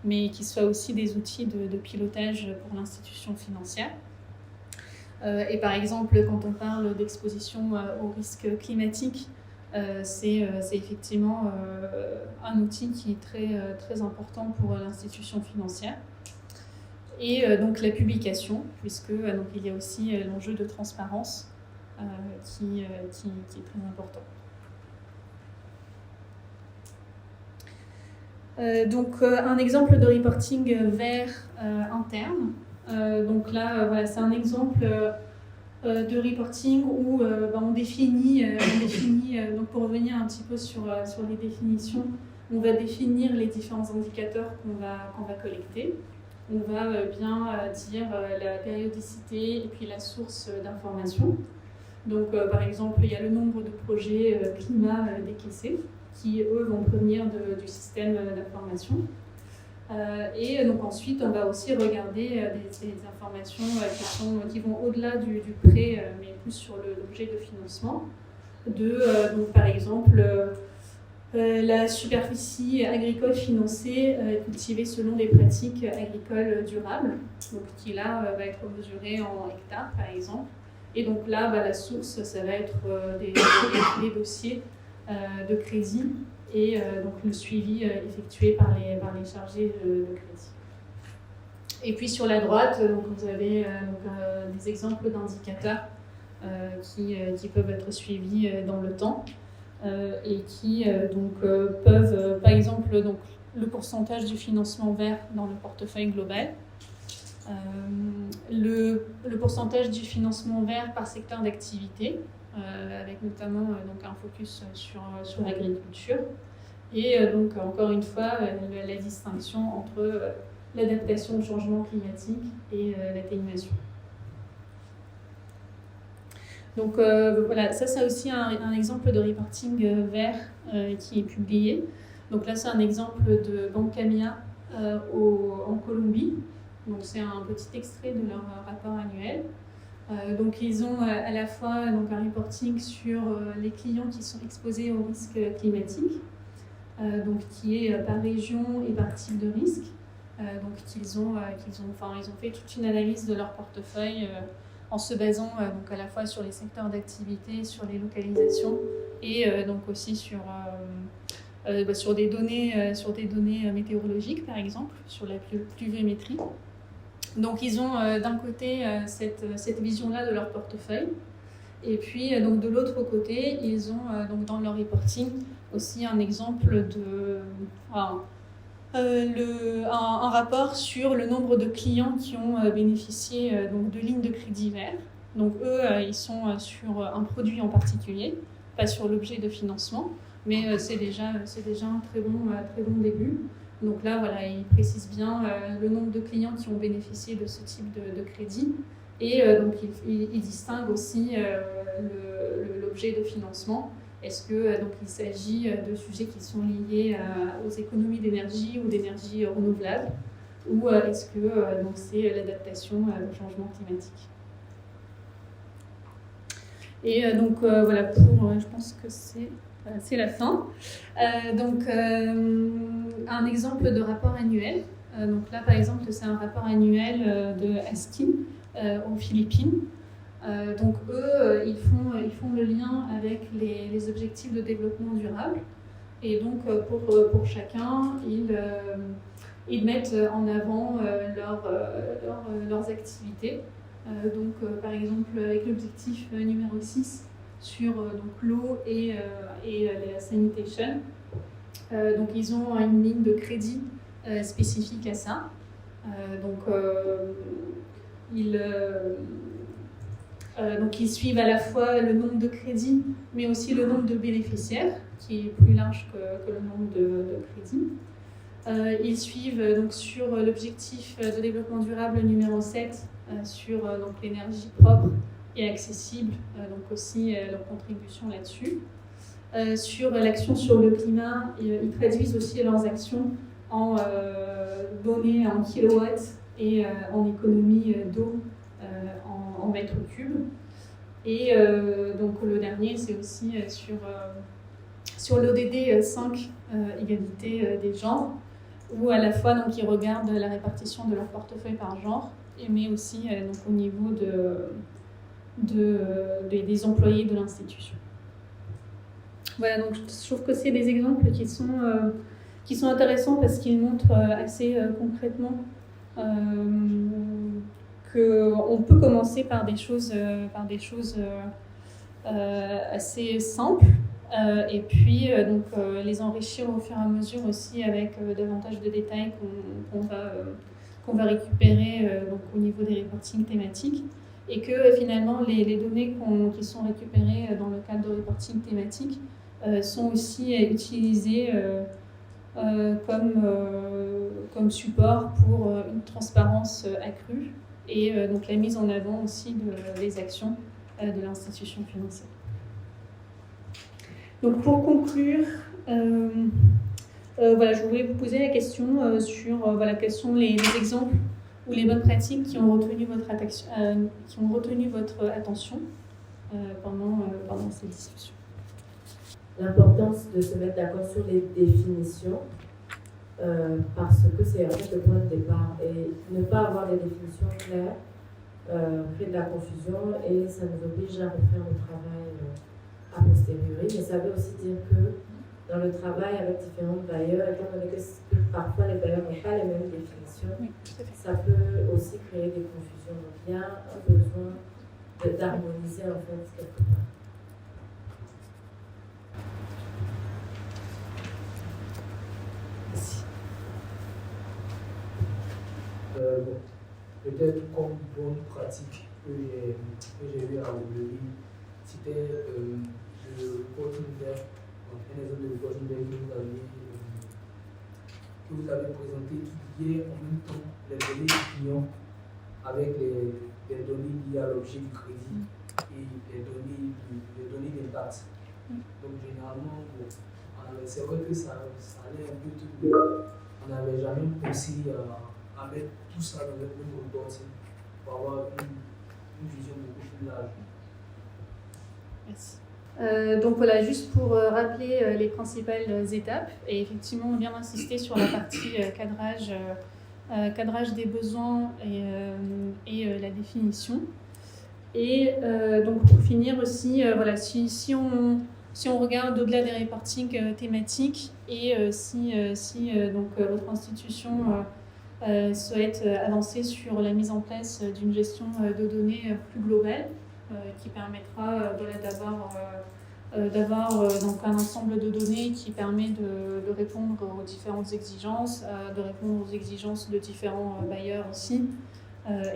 mais qui soient aussi des outils de pilotage pour l'institution financière. Et par exemple, quand on parle d'exposition au risque climatique, c'est effectivement un outil qui est très important pour l'institution financière. Et donc la publication, puisque donc, il y a aussi l'enjeu de transparence qui est très important. Donc un exemple de reporting vert interne. Donc là, voilà, c'est un exemple de reporting où on définit donc pour revenir un petit peu sur les définitions, on va définir les différents indicateurs qu'on va collecter. On va bien dire la périodicité et puis la source d'information. Donc par exemple, il y a le nombre de projets climat décaissés qui, eux, vont provenir du système d'information. Et donc ensuite, on va aussi regarder des informations qui vont au-delà du prêt, mais plus sur l'objet de financement. Donc, par exemple, la superficie agricole financée cultivée selon des pratiques agricoles durables, donc qui là va être mesurée en hectares, par exemple. Et donc là, la source, ça va être des dossiers de crédit et donc le suivi effectué par les chargés de crédit. Et puis sur la droite, donc, vous avez des exemples d'indicateurs qui peuvent être suivis dans le temps et qui peuvent, par exemple, donc, le pourcentage du financement vert dans le portefeuille global, le pourcentage du financement vert par secteur d'activité, avec notamment donc un focus sur l'agriculture, et donc encore une fois la distinction entre l'adaptation au changement climatique et l'atténuation. Donc voilà, ça c'est aussi un exemple de reporting vert qui est publié. Donc là c'est un exemple de Bancamia en Colombie. Donc c'est un petit extrait de leur rapport annuel. Donc ils ont à la fois donc, un reporting sur les clients qui sont exposés au risque climatique, donc qui est par région et par type de risque. Donc ils ont fait toute une analyse de leur portefeuille en se basant donc à la fois sur les secteurs d'activité, sur les localisations et donc aussi sur des données météorologiques par exemple, sur la pluviométrie. Donc ils ont d'un côté cette vision-là de leur portefeuille, et puis donc de l'autre côté ils ont donc dans leur reporting aussi un exemple un rapport sur le nombre de clients qui ont bénéficié donc de lignes de crédit vert. Donc eux ils sont sur un produit en particulier, pas sur l'objet de financement, mais c'est déjà un très bon début. Donc là, voilà, il précise bien le nombre de clients qui ont bénéficié de ce type de crédit. Et donc, il distingue aussi l'objet de financement. Est-ce que donc, il s'agit de sujets qui sont liés aux économies d'énergie ou d'énergie renouvelable, ou est-ce que donc, c'est l'adaptation au changement climatique. Et donc, voilà, je pense que c'est la fin. Donc, un exemple de rapport annuel. Donc là, par exemple, c'est un rapport annuel de ASCII aux Philippines. Donc eux, ils font le lien avec les objectifs de développement durable. Et donc pour chacun, ils mettent en avant leurs activités. Donc par exemple avec l'objectif numéro 6 sur l'eau et la sanitation. Donc ils ont une ligne de crédit spécifique à ça. Donc ils suivent à la fois le nombre de crédits, mais aussi le nombre de bénéficiaires, qui est plus large que le nombre de crédits. Ils suivent donc sur l'objectif de développement durable numéro 7, sur l'énergie propre et accessible, donc aussi leur contribution là-dessus. Sur l'action sur le climat, ils traduisent aussi leurs actions en données en kilowatts et en économie d'eau en mètres cubes. Et donc le dernier, c'est aussi sur l'ODD 5, égalité des genres, où à la fois donc, ils regardent la répartition de leur portefeuille par genre, mais aussi donc, au niveau des employés de l'institution. Voilà, donc je trouve que c'est des exemples qui sont intéressants parce qu'ils montrent assez concrètement qu'on peut commencer par des choses assez simples et puis donc, les enrichir au fur et à mesure aussi avec davantage de détails qu'on va récupérer donc, au niveau des reportings thématiques et que finalement les données qui sont récupérées dans le cadre de reporting thématique sont aussi utilisées comme support pour une transparence accrue et donc la mise en avant aussi des actions de l'institution financière. Donc pour conclure, voilà, je voulais vous poser la question sur voilà, quels sont les exemples ou les bonnes pratiques qui ont retenu votre attention pendant cette discussion. L'importance de se mettre d'accord sur les définitions parce que c'est en fait le point de départ et ne pas avoir des définitions claires crée de la confusion et ça nous oblige à refaire le travail a posteriori, mais ça veut aussi dire que dans le travail avec différents bailleurs, étant donné que parfois les bailleurs n'ont pas les mêmes définitions, oui, ça peut aussi créer des confusions. Donc il y a un besoin d'harmoniser en fait quelque part. Peut-être comme bonne pratique que j'ai vu à Oubli, c'était le reporting vert, un exemple de reporting vert que vous avez présenté qui liait en même temps les données d'opinion avec les données liées à l'objet du crédit et les données d'impact. Donc généralement, c'est vrai que ça allait un peu tout. On n'avait jamais pensé à mettre tout ça dans le même reporting pour avoir une vision beaucoup plus large. Merci. Donc voilà, juste pour rappeler les principales étapes, et effectivement bien insister sur la partie cadrage des besoins et la définition. Et donc pour finir aussi, voilà, si on regarde au-delà des reportings thématiques et donc votre institution souhaite avancer sur la mise en place d'une gestion de données plus globale qui permettra d'avoir donc un ensemble de données qui permet de répondre aux différentes exigences, de répondre aux exigences de différents bailleurs aussi,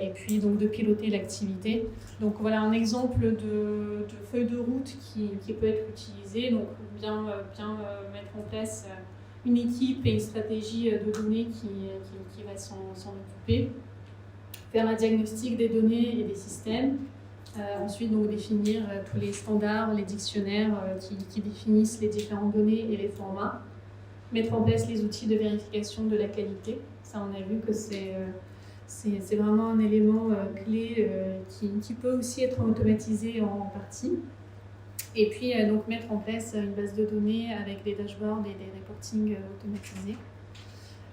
et puis donc de piloter l'activité. Donc voilà un exemple de feuille de route qui peut être utilisée, donc bien mettre en place une équipe et une stratégie de données qui va s'en occuper, faire un diagnostic des données et des systèmes, ensuite donc définir tous les standards, les dictionnaires qui définissent les différentes données et les formats, mettre en place les outils de vérification de la qualité. Ça, on a vu que c'est vraiment un élément clé qui peut aussi être automatisé en partie. Et puis donc mettre en place une base de données avec des dashboards et des reportings automatisés.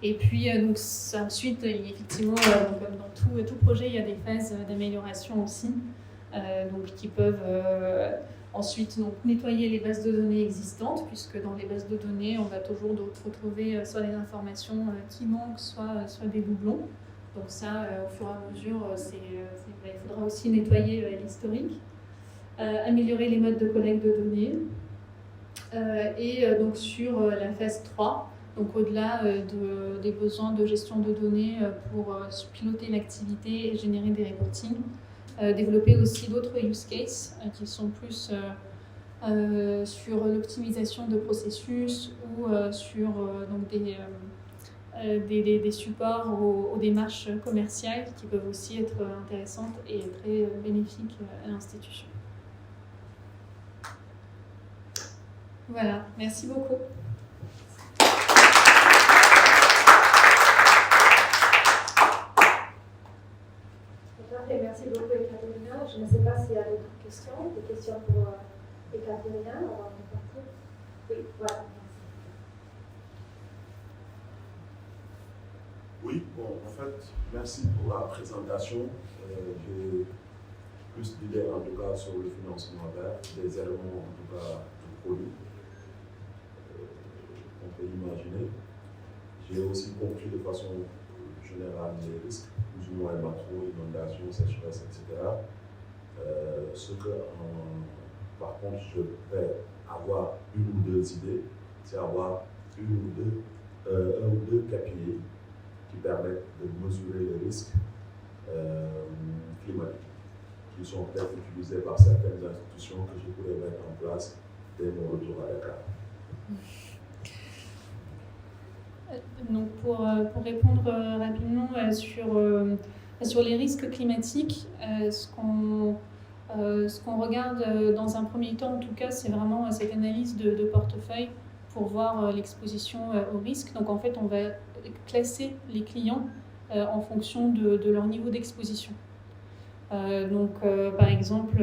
Et puis, donc, ensuite, effectivement, comme dans tout projet, il y a des phases d'amélioration aussi, donc, qui peuvent ensuite donc, nettoyer les bases de données existantes, puisque dans les bases de données, on va toujours retrouver soit des informations qui manquent, soit des doublons. Donc ça, au fur et à mesure, il faudra aussi nettoyer l'historique, améliorer les modes de collecte de données, et donc sur la phase 3, donc au-delà des besoins de gestion de données pour piloter l'activité et générer des reportings, développer aussi d'autres use cases qui sont plus sur l'optimisation de processus ou sur donc des supports aux démarches commerciales qui peuvent aussi être intéressantes et très bénéfiques à l'institution. Voilà, merci beaucoup. Parfait, merci beaucoup Ekaterina. Je ne sais pas s'il y a d'autres questions, des questions pour Ekaterina avant de partir. Oui, voilà. Oui, bon, en fait, merci pour la présentation. J'ai plus d'idées en tout cas sur le financement vert, des éléments en tout cas de produits qu'on peut imaginer. J'ai aussi compris de façon générale les risques, plus ou moins macro, inondations, sécheresse, etc. Ce que, par contre, je vais avoir une ou deux idées, c'est avoir un ou deux KPI qui permettent de mesurer les risques climatiques, qui sont peut-être utilisés par certaines institutions que je pourrais mettre en place dès mon retour à Dakar. Donc pour répondre rapidement sur les risques climatiques, ce qu'on regarde dans un premier temps, en tout cas, c'est vraiment cette analyse de portefeuille pour voir l'exposition au risque. Donc en fait, on va classer les clients en fonction de leur niveau d'exposition. Par exemple,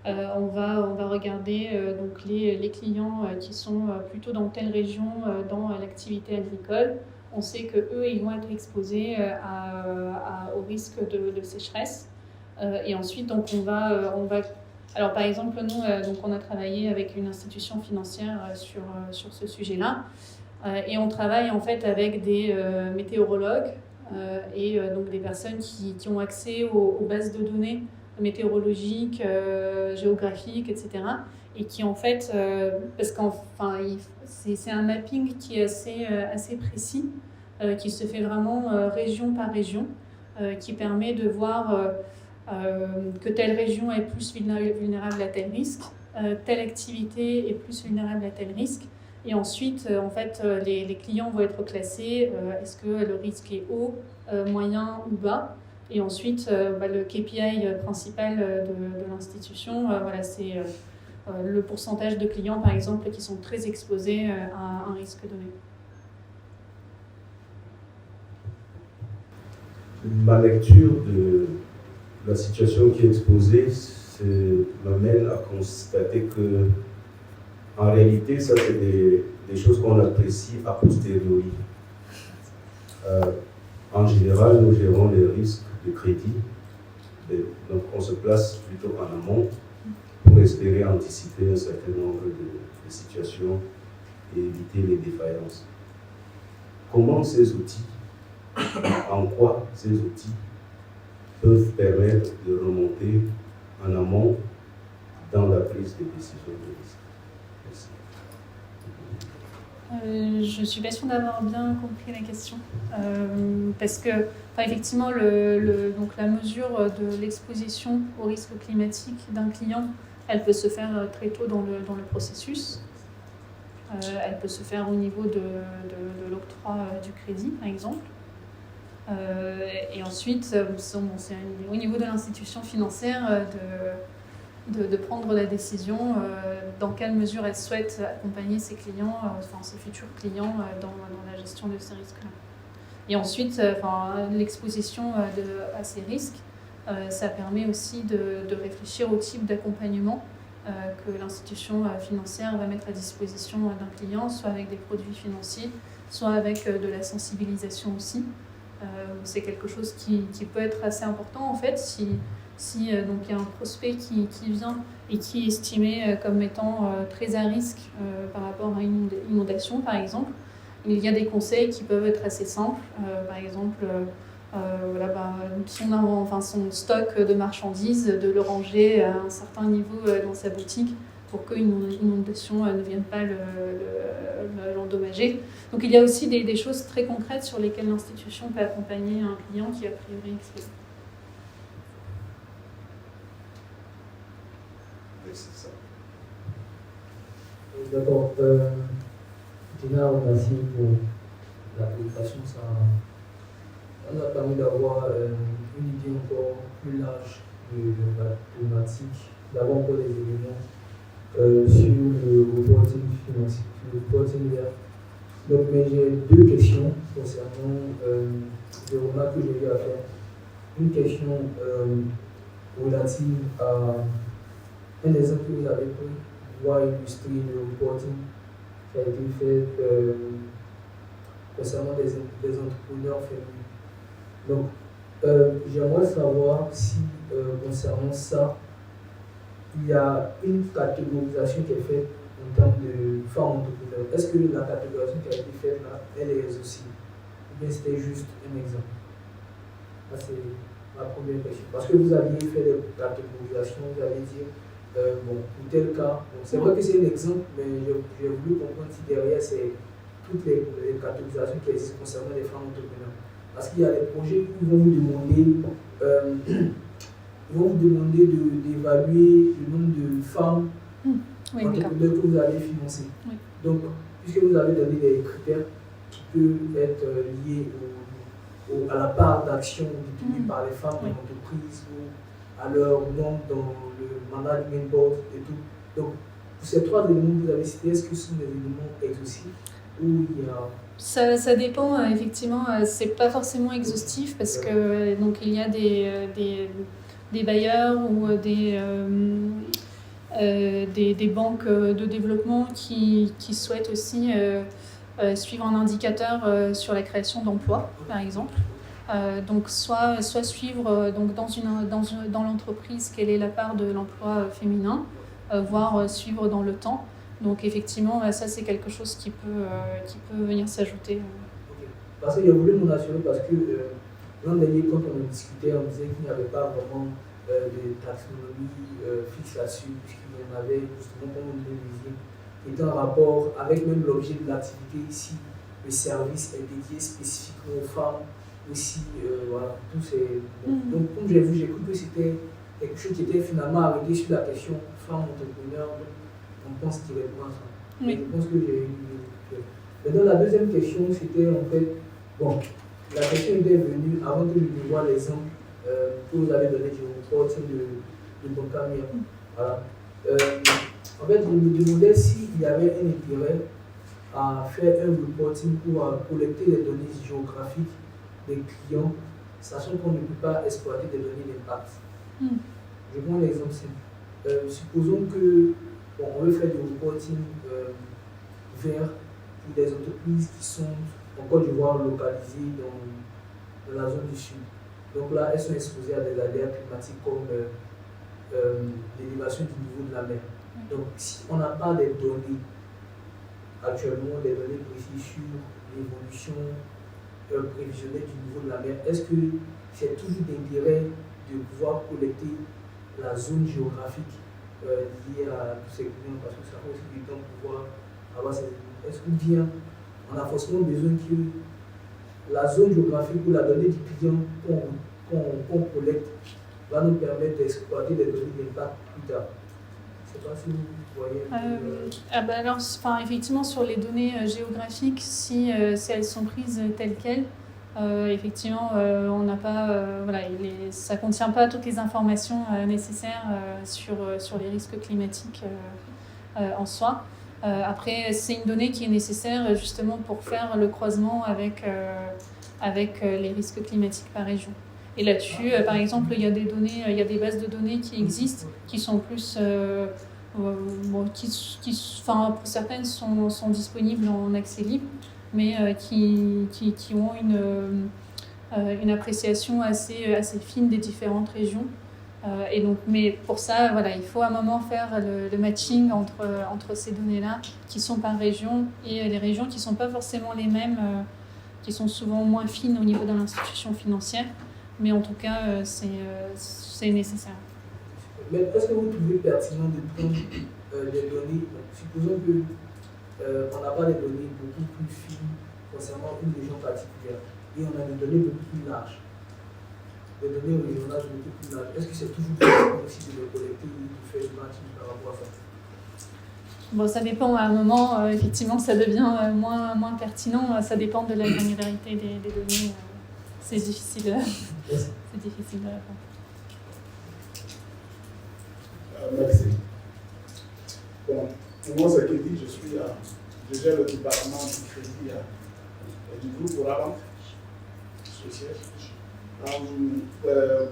on va regarder donc les clients qui sont plutôt dans telle région dans l'activité agricole. On sait qu'eux, ils vont être exposés au risque de sécheresse. Et ensuite, donc, on va alors par exemple, nous, donc, on a travaillé avec une institution financière sur ce sujet-là. Et on travaille en fait avec des météorologues et donc des personnes qui ont accès aux bases de données météorologiques, géographiques, etc. Et qui en fait, parce qu'enfin c'est un mapping qui est assez précis, qui se fait vraiment région par région, qui permet de voir que telle région est plus vulnérable à tel risque, telle activité est plus vulnérable à tel risque. Et ensuite, en fait, les clients vont être classés. Est-ce que le risque est haut, moyen ou bas? Et ensuite, le KPI principal de l'institution, voilà, c'est le pourcentage de clients, par exemple, qui sont très exposés à un risque donné. Ma lecture de la situation qui est exposée m'amène à constater que, en réalité, ça c'est des choses qu'on apprécie a posteriori. En général, nous gérons les risques de crédit, donc on se place plutôt en amont pour espérer anticiper un certain nombre de situations et éviter les défaillances. Comment ces outils, en quoi ces outils peuvent permettre de remonter en amont dans la prise de décision de risque? Merci. Je ne suis pas sûre d'avoir bien compris la question. Parce que, effectivement, donc la mesure de l'exposition au risque climatique d'un client, elle peut se faire très tôt dans le processus. Elle peut se faire au niveau de l'octroi du crédit, par exemple. Et ensuite, c'est au niveau de l'institution financière de prendre la décision dans quelle mesure elle souhaite accompagner ses clients, ses futurs clients dans la gestion de ces risques-là. Et ensuite, l'exposition à ces risques, ça permet aussi de réfléchir au type d'accompagnement que l'institution financière va mettre à disposition d'un client, soit avec des produits financiers, soit avec de la sensibilisation aussi. C'est quelque chose qui peut être assez important en fait si donc il y a un prospect qui vient et qui est estimé comme étant très à risque par rapport à une inondation par exemple. Il y a des conseils qui peuvent être assez simples, par exemple son stock de marchandises, de le ranger à un certain niveau dans sa boutique pour qu'une inondation ne vienne pas l'endommager. Donc il y a aussi des choses très concrètes sur lesquelles l'institution peut accompagner un client qui a priori exposé. Oui, c'est ça. D'accord. Tina, merci pour la présentation. Ça nous a permis d'avoir une idée encore plus large de la thématique, d'avoir encore des éléments sur le reporting financier, le reporting vert. Donc, mais j'ai deux questions concernant les remarques que j'ai eu à faire. Une question relative à un exemple que vous avez pris pour pouvoir illustrer le reporting qui a été fait concernant des entrepreneurs féminins. Donc, j'aimerais savoir si, concernant ça, il y a une catégorisation qui est faite en termes de femmes entrepreneurs. Est-ce que la catégorisation qui a été faite là, elle est exhaustive? Ou bien c'était juste un exemple? Ça, c'est ma première question. Parce que vous aviez fait des catégorisations, vous avez dit, pour tel cas, c'est vrai que c'est un exemple, mais j'ai voulu comprendre si derrière c'est toutes les catégorisations qui existent concernant les femmes entrepreneurs. Parce qu'il y a des projets qui vont vous demander d'évaluer le nombre de femmes entrepreneurs que vous allez financer. Oui. Donc, puisque vous avez donné des critères qui peuvent être liés à la part d'action détenue par les femmes dans l'entreprise ou à leur nombre dans le management board et tout. Donc, pour ces trois éléments que vous avez cités, est-ce que ce sont des éléments exhaustifs ou il y a... Ça dépend, effectivement, c'est pas forcément exhaustif parce que donc il y a des bailleurs ou des banques de développement qui souhaitent aussi suivre un indicateur sur la création d'emplois, par exemple. Donc soit suivre donc dans l'entreprise quelle est la part de l'emploi féminin, voire suivre dans le temps. Donc effectivement, ça c'est quelque chose qui peut venir s'ajouter. Okay. Parce que j'ai voulu m'en assurer parce que l'an dernier, quand on discutait, on disait qu'il n'y avait pas vraiment de taxonomie fixe là-dessus, puisqu'il y en avait justement, comme on le disait, qui était en rapport avec même l'objet de l'activité ici. Le service est dédié spécifiquement aux femmes aussi. Voilà, tous ces... Donc comme j'ai vu, j'ai cru que c'était quelque chose qui était finalement arrêté sur la question femmes entrepreneurs. On pense qu'il répond à ça. Oui. Je pense que j'ai eu. Maintenant, la deuxième question, c'était en fait, bon, la question était venue avant que je ne vois l'exemple que vous avez donné du reporting de Boncamia. Voilà. En fait, je me demandais s'il y avait un intérêt à faire un reporting pour collecter les données géographiques des clients, sachant qu'on ne peut pas exploiter des données d'impact. Je prends l'exemple simple. Supposons que on veut faire du reporting vert pour des entreprises qui sont en Côte d'Ivoire localisées dans la zone du Sud. Donc là, elles sont exposées à des aléas climatiques comme l'élévation du niveau de la mer. Donc si on n'a pas des données actuellement, des données précises sur l'évolution prévisionnelle du niveau de la mer, est-ce que c'est toujours d'intérêt de pouvoir collecter la zone géographique lié à tous ces clients, parce que ça prend aussi du temps pour pouvoir avoir ces éléments. Est-ce qu'on a forcément besoin que la zone géographique ou la donnée du client qu'on collecte va nous permettre d'exploiter des données d'impact plus tard? Je ne sais pas si vous voyez. Alors, effectivement, sur les données géographiques, si elles sont prises telles quelles, effectivement, on n'a pas, ça ne contient pas toutes les informations nécessaires sur les risques climatiques en soi. Après, c'est une donnée qui est nécessaire justement pour faire le croisement avec les risques climatiques par région. Et là-dessus, par exemple, il y a des bases de données qui existent, qui sont plus enfin, pour certaines sont disponibles en accès libre, mais qui ont une appréciation assez fine des différentes régions. Et donc, mais pour ça, voilà, il faut à un moment faire le matching entre ces données-là, qui sont par région, et les régions qui ne sont pas forcément les mêmes, qui sont souvent moins fines au niveau de l'institution financière, mais en tout cas, c'est nécessaire. Mais est-ce que vous trouvez pertinent de prendre les données, supposons qu'on n'a pas des données beaucoup plus fines concernant une région particulière, et on a des données beaucoup plus larges, des données régionales beaucoup plus larges, est-ce que c'est toujours pertinent aussi de les collecter ou de faire une matching par rapport à ça? Bon, ça dépend, à un moment, effectivement, ça devient moins pertinent, ça dépend de la granularité des données, c'est difficile de répondre. Merci. Bon, moi, c'est Kelly, je gère le département du crédit du groupe Orabank, ce siège.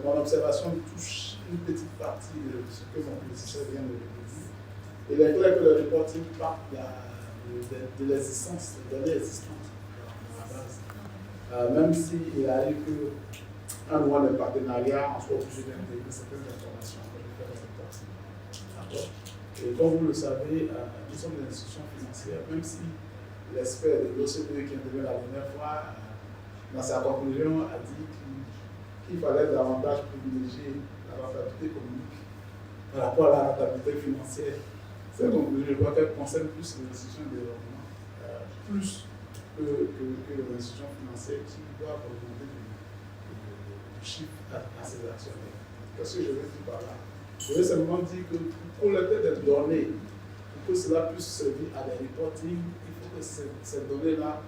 Mon observation touche une petite partie de ce que mon prédécesseur vient de dire. Il est clair que le reporting part de l'existence, des données existantes à la base. Même s'il arrive qu'un ou un partenariat en soit obligé d'intégrer certaines informations pour faire le reporting. D'accord. Et comme vous le savez, nous sommes des institutions financières, même si l'expert de l'OCDE qui est intervenu la dernière fois, dans sa conclusion, a dit qu'il fallait davantage privilégier la rentabilité économique par rapport à la rentabilité financière. Cette conclusion, je crois qu'elle concerne plus les institutions de développement, plus que les institutions financières qui doivent augmenter du chiffre à ces actionnaires. Qu'est-ce que je veux dire par là? Je veux simplement dire que pour collecter des données, pour que cela puisse servir à des reporting, il faut que ces données-là,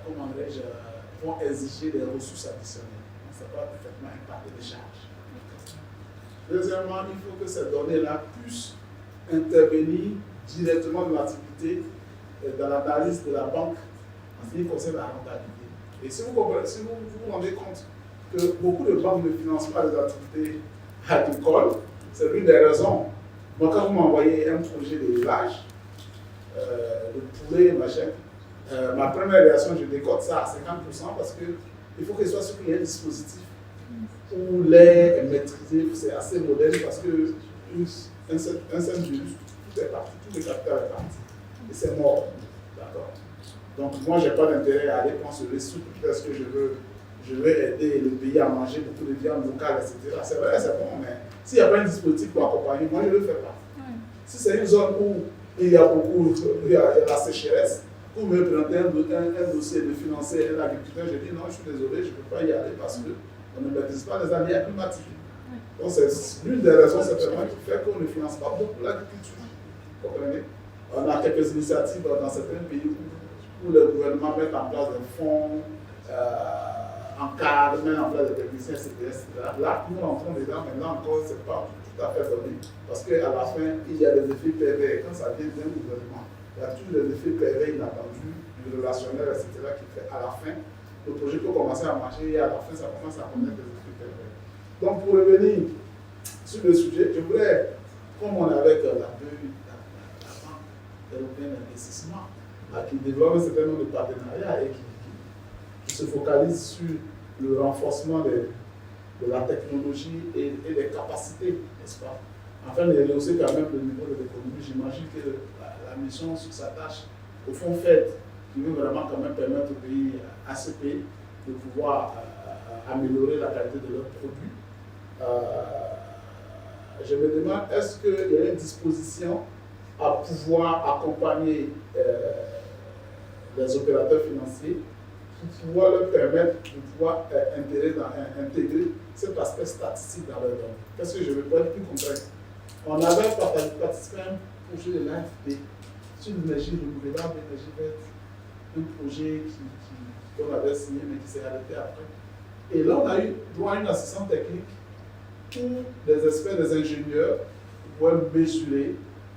comment dirais-je, vont exiger des ressources additionnelles. Donc, ça va effectivement impacter les charges. Deuxièmement, il faut que ces données-là puissent intervenir directement dans l'activité, dans l'analyse de la banque en ce qui concerne la rentabilité. Et si vous vous rendez compte que beaucoup de banques ne financent pas les activités agricoles, c'est l'une des raisons. Moi, quand vous m'envoyez un projet d'élevage, de poulet, machin, ma première réaction, je décote ça à 50% parce qu'il faut qu'il soit sûr qu'il y ait un dispositif où l'air est maîtrisé, c'est assez moderne parce que un seul virus, tout est parti, tout le capital est parti. Et c'est mort. D'accord. Donc, moi, je n'ai pas d'intérêt à aller prendre ce risque parce que je veux aider le pays à manger beaucoup de viande locale, etc. C'est vrai, c'est bon, mais s'il n'y a pas un dispositif pour accompagner, moi, je ne le fais pas. Si c'est une zone où il y a la sécheresse, vous me présentez un dossier de financer un agriculteur, je dis non, je suis désolé, je ne peux pas y aller parce qu'on ne maîtrise pas les aléas climatiques. Donc, c'est l'une des raisons certainement qui fait qu'on ne finance pas beaucoup l'agriculture. Vous comprenez? On a quelques initiatives dans certains pays où le gouvernement met en place des fonds, encadre, met en place des techniciens, etc. Là, nous rentrons dedans, mais là encore, ce n'est pas tout à fait donné. Parce qu'à la fin, il y a des effets pervers. Quand ça vient d'un gouvernement, il y a toujours des effets pervers inattendus, du relationnel, etc., qui fait à la fin, le projet peut commencer à marcher et à la fin, ça commence à connaître des effets pervers. Donc, pour revenir sur le sujet, je voudrais, comme on est avec la Banque européenne d'investissement, qui développe un certain nombre de partenariats et qui se focalise sur le renforcement de la technologie et des capacités, n'est-ce pas? Afin de rehausser quand même le niveau de l'économie, j'imagine que la mission sur sa tâche, au fond, faite, qui veut vraiment quand même permettre au pays ACP de pouvoir améliorer la qualité de leurs produits. Je me demande, est-ce qu'il y a une disposition à pouvoir accompagner les opérateurs financiers pour pouvoir leur permettre de pouvoir intégrer cet aspect statistique dans leurs données? Qu'est-ce que je veux pas être plus concret? On avait participé à un projet de l'AFP sur l'énergie renouvelable, l'énergie verte, un projet qu'on avait signé mais qui s'est arrêté après. Et là, on a eu droit à une assistance technique où des experts, des ingénieurs pouvaient mesurer,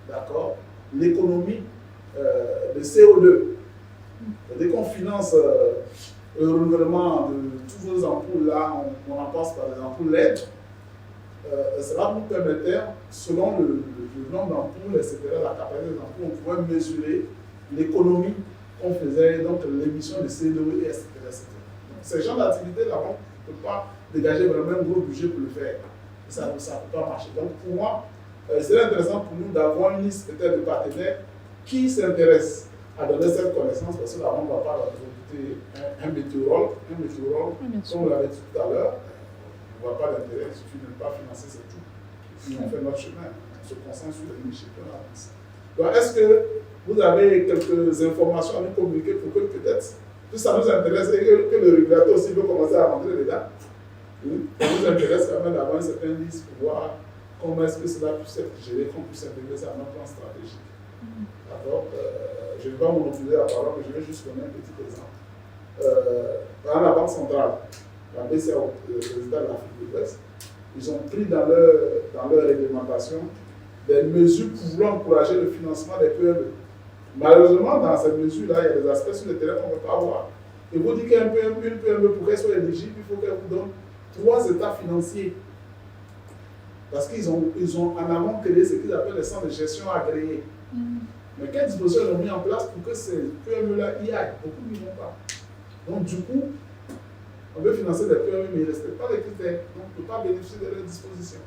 d'accord, l'économie de CO2. Dès qu'on finance le renouvellement de tous vos ampoules, là, on en passe par des ampoules LED, cela nous permettait selon le nombre d'ampoules, etc., la capacité des ampoules, on pouvait mesurer l'économie qu'on faisait, donc l'émission de CO2, etc. Donc, ces genres d'activités, la banque ne peut pas dégager vraiment un gros budget pour le faire. Ça ne peut pas marcher. Donc pour moi, c'est intéressant pour nous d'avoir une liste peut-être de partenaires qui s'intéressent à donner cette connaissance, parce que la banque ne va pas leur recruter un météorologue, comme on l'avait dit tout à l'heure. On ne voit pas l'intérêt, il suffit de ne pas financer, c'est tout. Puis on fait notre chemin, on se concentre sur les initiatives. Donc est-ce que vous avez quelques informations à nous communiquer pour que peut-être, tout ça nous intéresse et que le régulateur aussi veut commencer à rentrer dedans? Ça nous intéresse quand même d'avoir une certaine liste pour voir comment est-ce que cela puisse être géré, qu'on puisse intégrer ça à notre plan stratégique. D'accord. Je ne vais pas monopoliser la parole, mais je vais juste donner un petit exemple. Dans la Banque centrale, la BCA, les États de l'Afrique de l'Ouest, ils ont pris dans leur réglementation des mesures pouvant encourager le financement des PME. Malheureusement, dans ces mesures-là, il y a des aspects sur le terrain qu'on ne peut pas voir. Et vous dites qu'une PME, pour qu'elle soit éligible, il faut qu'elle vous donne 3 états financiers. Parce qu'ils ont en amont créé ce qu'ils appellent les centres de gestion agréés. Mais quelles dispositions ils ont mis en place pour que ces PME-là y aillent? Beaucoup n'y vont pas. Donc, du coup, on veut financer des PME, mais ils ne respectent pas les critères. Donc, on ne peut pas bénéficier de leurs dispositions.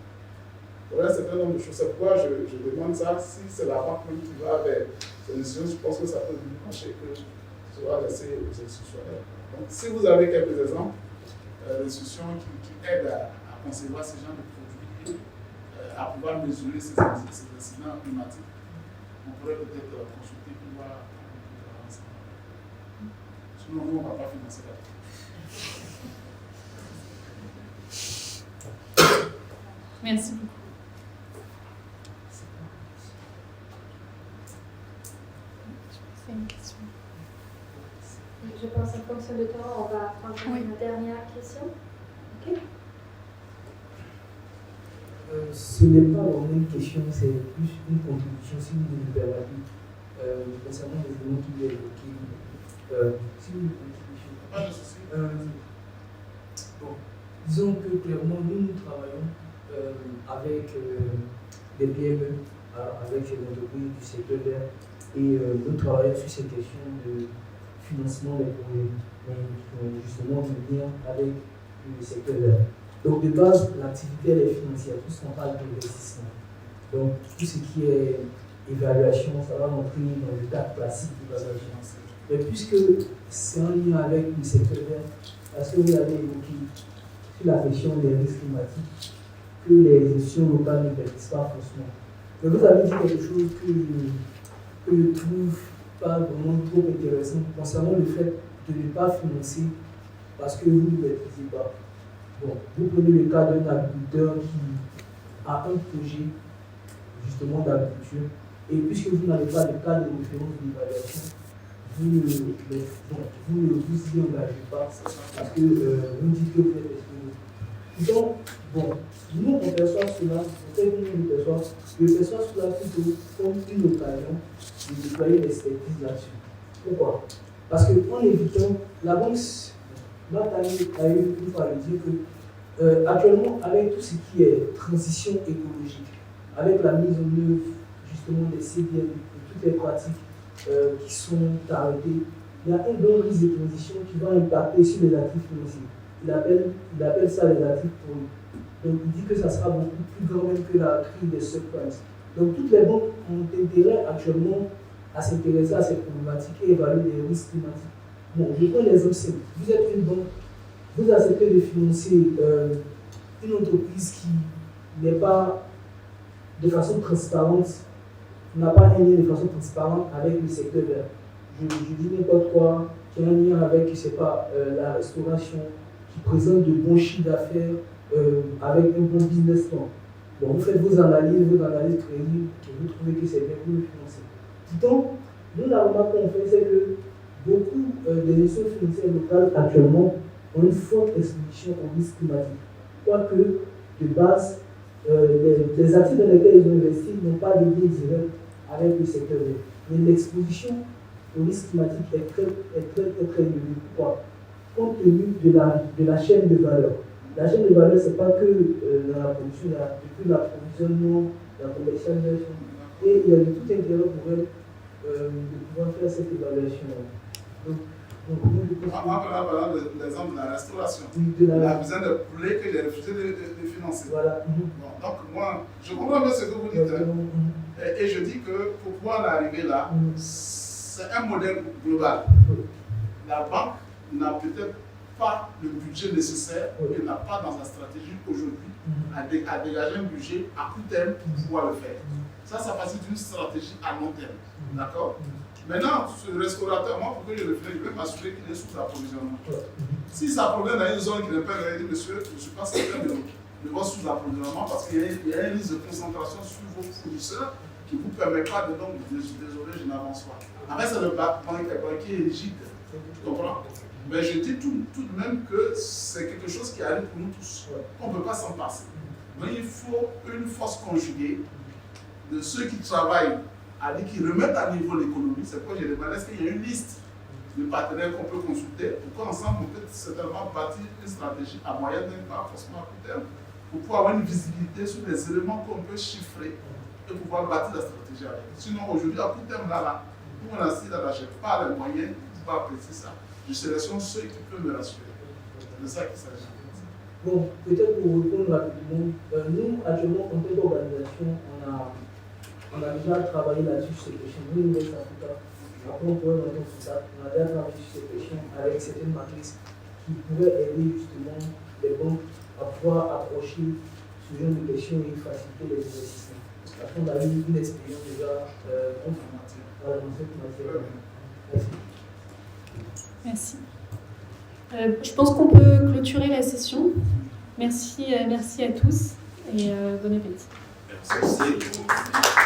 Voilà un certain nombre de choses. C'est pourquoi je demande ça. Si c'est la banque même qui va vers ces décisions, je pense que ça peut devenir marché que ça va laisser aux institutionnels. Donc, si vous avez quelques exemples d'institutions qui aident à concevoir ce genre de produits, à pouvoir mesurer ces incidents climatiques, on pourrait peut-être consulter pour voir comment on peut avancer. Sinon, nous, on ne va pas financer la vie. Merci beaucoup. C'est une question. Je pense en fonction de temps, on va prendre une dernière question. Ok. Ce n'est pas vraiment une question, c'est plus une contribution, si vous me permettez, concernant les éléments qui vous évoqués. Si vous me permettez, bon, disons que clairement, nous travaillons avec des PME, avec les entreprises du secteur vert, et nous travaillons sur ces questions de financement des projets, justement de lien avec le secteur vert. Donc de base, l'activité elle est financière, tout ce qu'on parle d'investissement. Donc tout ce qui est évaluation, ça va rentrer dans le cadre classique d'évaluation. Mais puisque c'est en lien avec le secteur vert, parce que vous avez évoqué sur la question des risques climatiques, que les institutions locales n'investissent pas forcément. Mais vous avez dit quelque chose que je trouve pas vraiment trop intéressant concernant le fait de ne pas financer parce que vous ne maîtrisez pas. Bon, vous prenez le cas d'un agriculteur qui a un projet justement d'agriculture et puisque vous n'avez pas de cas de référence d'évaluation, vous ne vous y engagez pas parce que vous dites que vous êtes expérimenté. Donc, bon, nous on perçoit cela, on sait que nous je perçois cela plutôt comme une occasion de déployer l'expertise là-dessus. Pourquoi? Parce qu'en évitant, la banque a eu une fois de dire que actuellement, avec tout ce qui est transition écologique, avec la mise en œuvre justement des CDM, de toutes les pratiques qui sont arrêtées, il y a un grand risque de transition qui va impacter sur les actifs financiers. Il appelle ça les actifs pourris. Donc il dit que ça sera beaucoup plus grand même que la crise des subprimes. Donc toutes les banques ont intérêt actuellement à s'intéresser à ces problématiques et évaluer les risques climatiques. Bon, je prends l'exemple simple. Vous êtes une banque, vous acceptez de financer une entreprise qui n'est pas de façon transparente, n'a pas un lien de façon transparente avec le secteur vert. Je dis n'importe quoi, qui a un lien avec, je ne sais pas, la restauration, qui présente de bons chiffres d'affaires avec un bon business plan. Bon, vous faites vos analyses crédibles, et vous trouvez que c'est bien, vous le financez. Donc, nous, la remarque qu'on fait, c'est que beaucoup des institutions financières locales actuellement ont une forte exposition au risque climatique. Quoique, de base, les actifs dans lesquels ils ont investi n'ont pas de lien direct avec le secteur vert. Mais l'exposition au risque climatique est très élevée. Pourquoi? Compte tenu de la chaîne de valeur. La chaîne de valeur, ce n'est pas que dans la production, depuis l'approvisionnement la commercialisation. Et il y a de tout intérêt pour elle de pouvoir faire cette évaluation. Donc, Voilà l'exemple de la restauration. Oui, il a besoin de poulet que j'ai refusé de financer. Voilà. Bon, donc moi, je comprends bien ce que vous dites. Et je dis que pour pouvoir arriver là, c'est un modèle global. La banque n'a peut-être pas le budget nécessaire, elle n'a pas dans sa stratégie aujourd'hui à dégager un budget à court terme pour pouvoir le faire. Ça facilite une stratégie à long terme. D'accord? Maintenant, ce restaurateur, moi, pour que je le fasse, je vais m'assurer qu'il est sous approvisionnement. Si ça provient dans une zone qui n'est pas réalisée, monsieur, je ne suis pas certain de votre sous-approvisionnement parce qu'il y a une liste de concentration sur vos fournisseurs qui ne vous permet pas de donc, désolé, je n'avance pas. Après, c'est le banquier rigide. Tu comprends? Mais je dis tout de même que c'est quelque chose qui arrive pour nous tous. On ne peut pas s'en passer. Donc, il faut une force conjuguée de ceux qui travaillent qui remettent à niveau l'économie. C'est pourquoi je demande est-ce qu'il y a une liste de partenaires qu'on peut consulter pour qu'ensemble on peut certainement bâtir une stratégie à moyen terme, pas forcément à court terme, pour pouvoir avoir une visibilité sur les éléments qu'on peut chiffrer et pouvoir bâtir la stratégie avec. Sinon, aujourd'hui, à court terme, là, pour l'instant, je n'ai pas les moyens de pouvoir apprécier ça. Je sélectionne ceux qui peuvent me rassurer. C'est de ça qu'il s'agit. Bon, peut-être pour répondre rapidement, nous, actuellement, en tant qu'organisation, on a déjà travaillé là-dessus sur ces questions. Nous, West Africa, après on pourrait revenir sur ça, on a déjà travaillé sur ces questions avec certaines matrices qui pourraient aider justement les banques à pouvoir approcher ce genre de questions et faciliter les investissements. Parce qu'on a eu une expérience déjà dans cette matière. Merci. Je pense qu'on peut clôturer la session. Merci à tous et bon appétit. Merci.